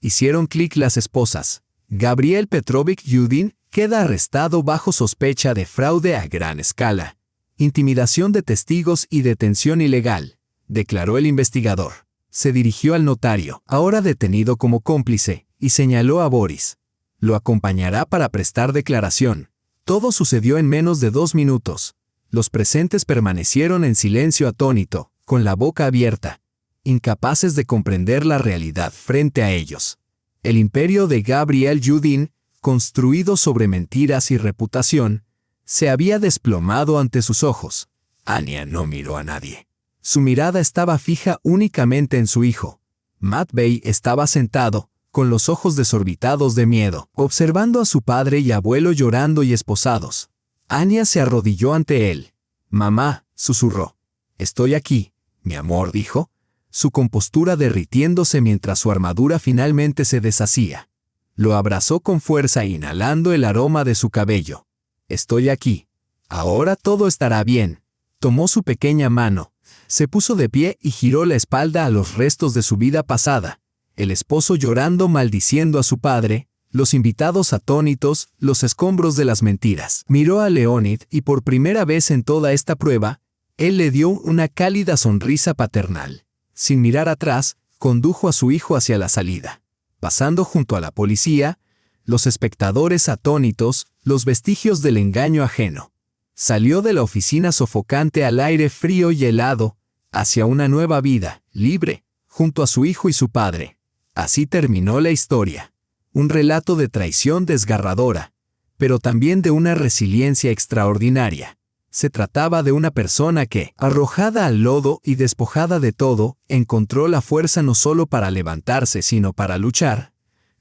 Hicieron clic las esposas. Gabriel Petrovich Yudin queda arrestado bajo sospecha de fraude a gran escala, intimidación de testigos y detención ilegal, declaró el investigador. Se dirigió al notario, ahora detenido como cómplice, y señaló a Boris. Lo acompañará para prestar declaración. Todo sucedió en menos de 2 minutos. Los presentes permanecieron en silencio atónito, con la boca abierta. incapaces de comprender la realidad frente a ellos. El imperio de Gabriel Judin, construido sobre mentiras y reputación, se había desplomado ante sus ojos. Anya no miró a nadie. Su mirada estaba fija únicamente en su hijo. Matt Bay estaba sentado, con los ojos desorbitados de miedo, observando a su padre y abuelo llorando y esposados. Anya se arrodilló ante él. «Mamá», susurró. «Estoy aquí», mi amor dijo, su compostura derritiéndose mientras su armadura finalmente se deshacía. Lo abrazó con fuerza inhalando el aroma de su cabello. «Estoy aquí. Ahora todo estará bien». Tomó su pequeña mano, se puso de pie y giró la espalda a los restos de su vida pasada. El esposo llorando maldiciendo a su padre, los invitados atónitos, los escombros de las mentiras. Miró a Leonid y por primera vez en toda esta prueba, él le dio una cálida sonrisa paternal. Sin mirar atrás, condujo a su hijo hacia la salida. Pasando junto a la policía, los espectadores atónitos, los vestigios del engaño ajeno. Salió de la oficina sofocante al aire frío y helado, hacia una nueva vida, libre, junto a su hijo y su padre. Así terminó la historia. Un relato de traición desgarradora, pero también de una resiliencia extraordinaria. Se trataba de una persona que, arrojada al lodo y despojada de todo, encontró la fuerza no solo para levantarse sino para luchar,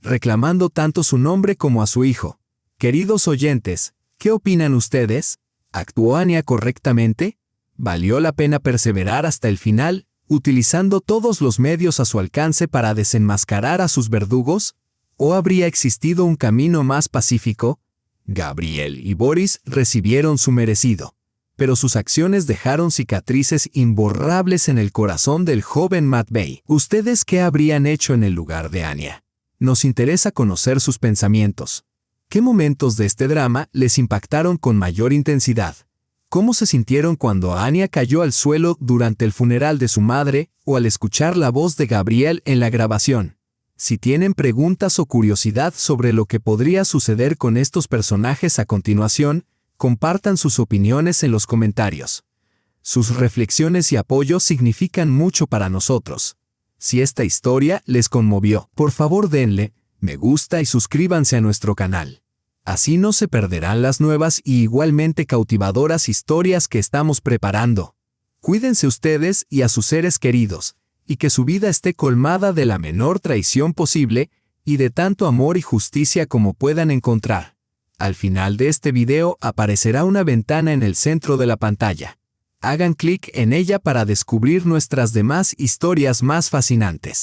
reclamando tanto su nombre como a su hijo. Queridos oyentes, ¿qué opinan ustedes? ¿Actuó Anya correctamente? ¿Valió la pena perseverar hasta el final, utilizando todos los medios a su alcance para desenmascarar a sus verdugos? ¿O habría existido un camino más pacífico? Gabriel y Boris recibieron su merecido, pero sus acciones dejaron cicatrices imborrables en el corazón del joven Matt Bay. ¿Ustedes qué habrían hecho en el lugar de Anya? Nos interesa conocer sus pensamientos. ¿Qué momentos de este drama les impactaron con mayor intensidad? ¿Cómo se sintieron cuando Anya cayó al suelo durante el funeral de su madre o al escuchar la voz de Gabriel en la grabación? Si tienen preguntas o curiosidad sobre lo que podría suceder con estos personajes a continuación, compartan sus opiniones en los comentarios. Sus reflexiones y apoyo significan mucho para nosotros. Si esta historia les conmovió, por favor denle me gusta y suscríbanse a nuestro canal. Así no se perderán las nuevas y igualmente cautivadoras historias que estamos preparando. Cuídense ustedes y a sus seres queridos, y que su vida esté colmada de la menor traición posible y de tanto amor y justicia como puedan encontrar. Al final de este video aparecerá una ventana en el centro de la pantalla. Hagan clic en ella para descubrir nuestras demás historias más fascinantes.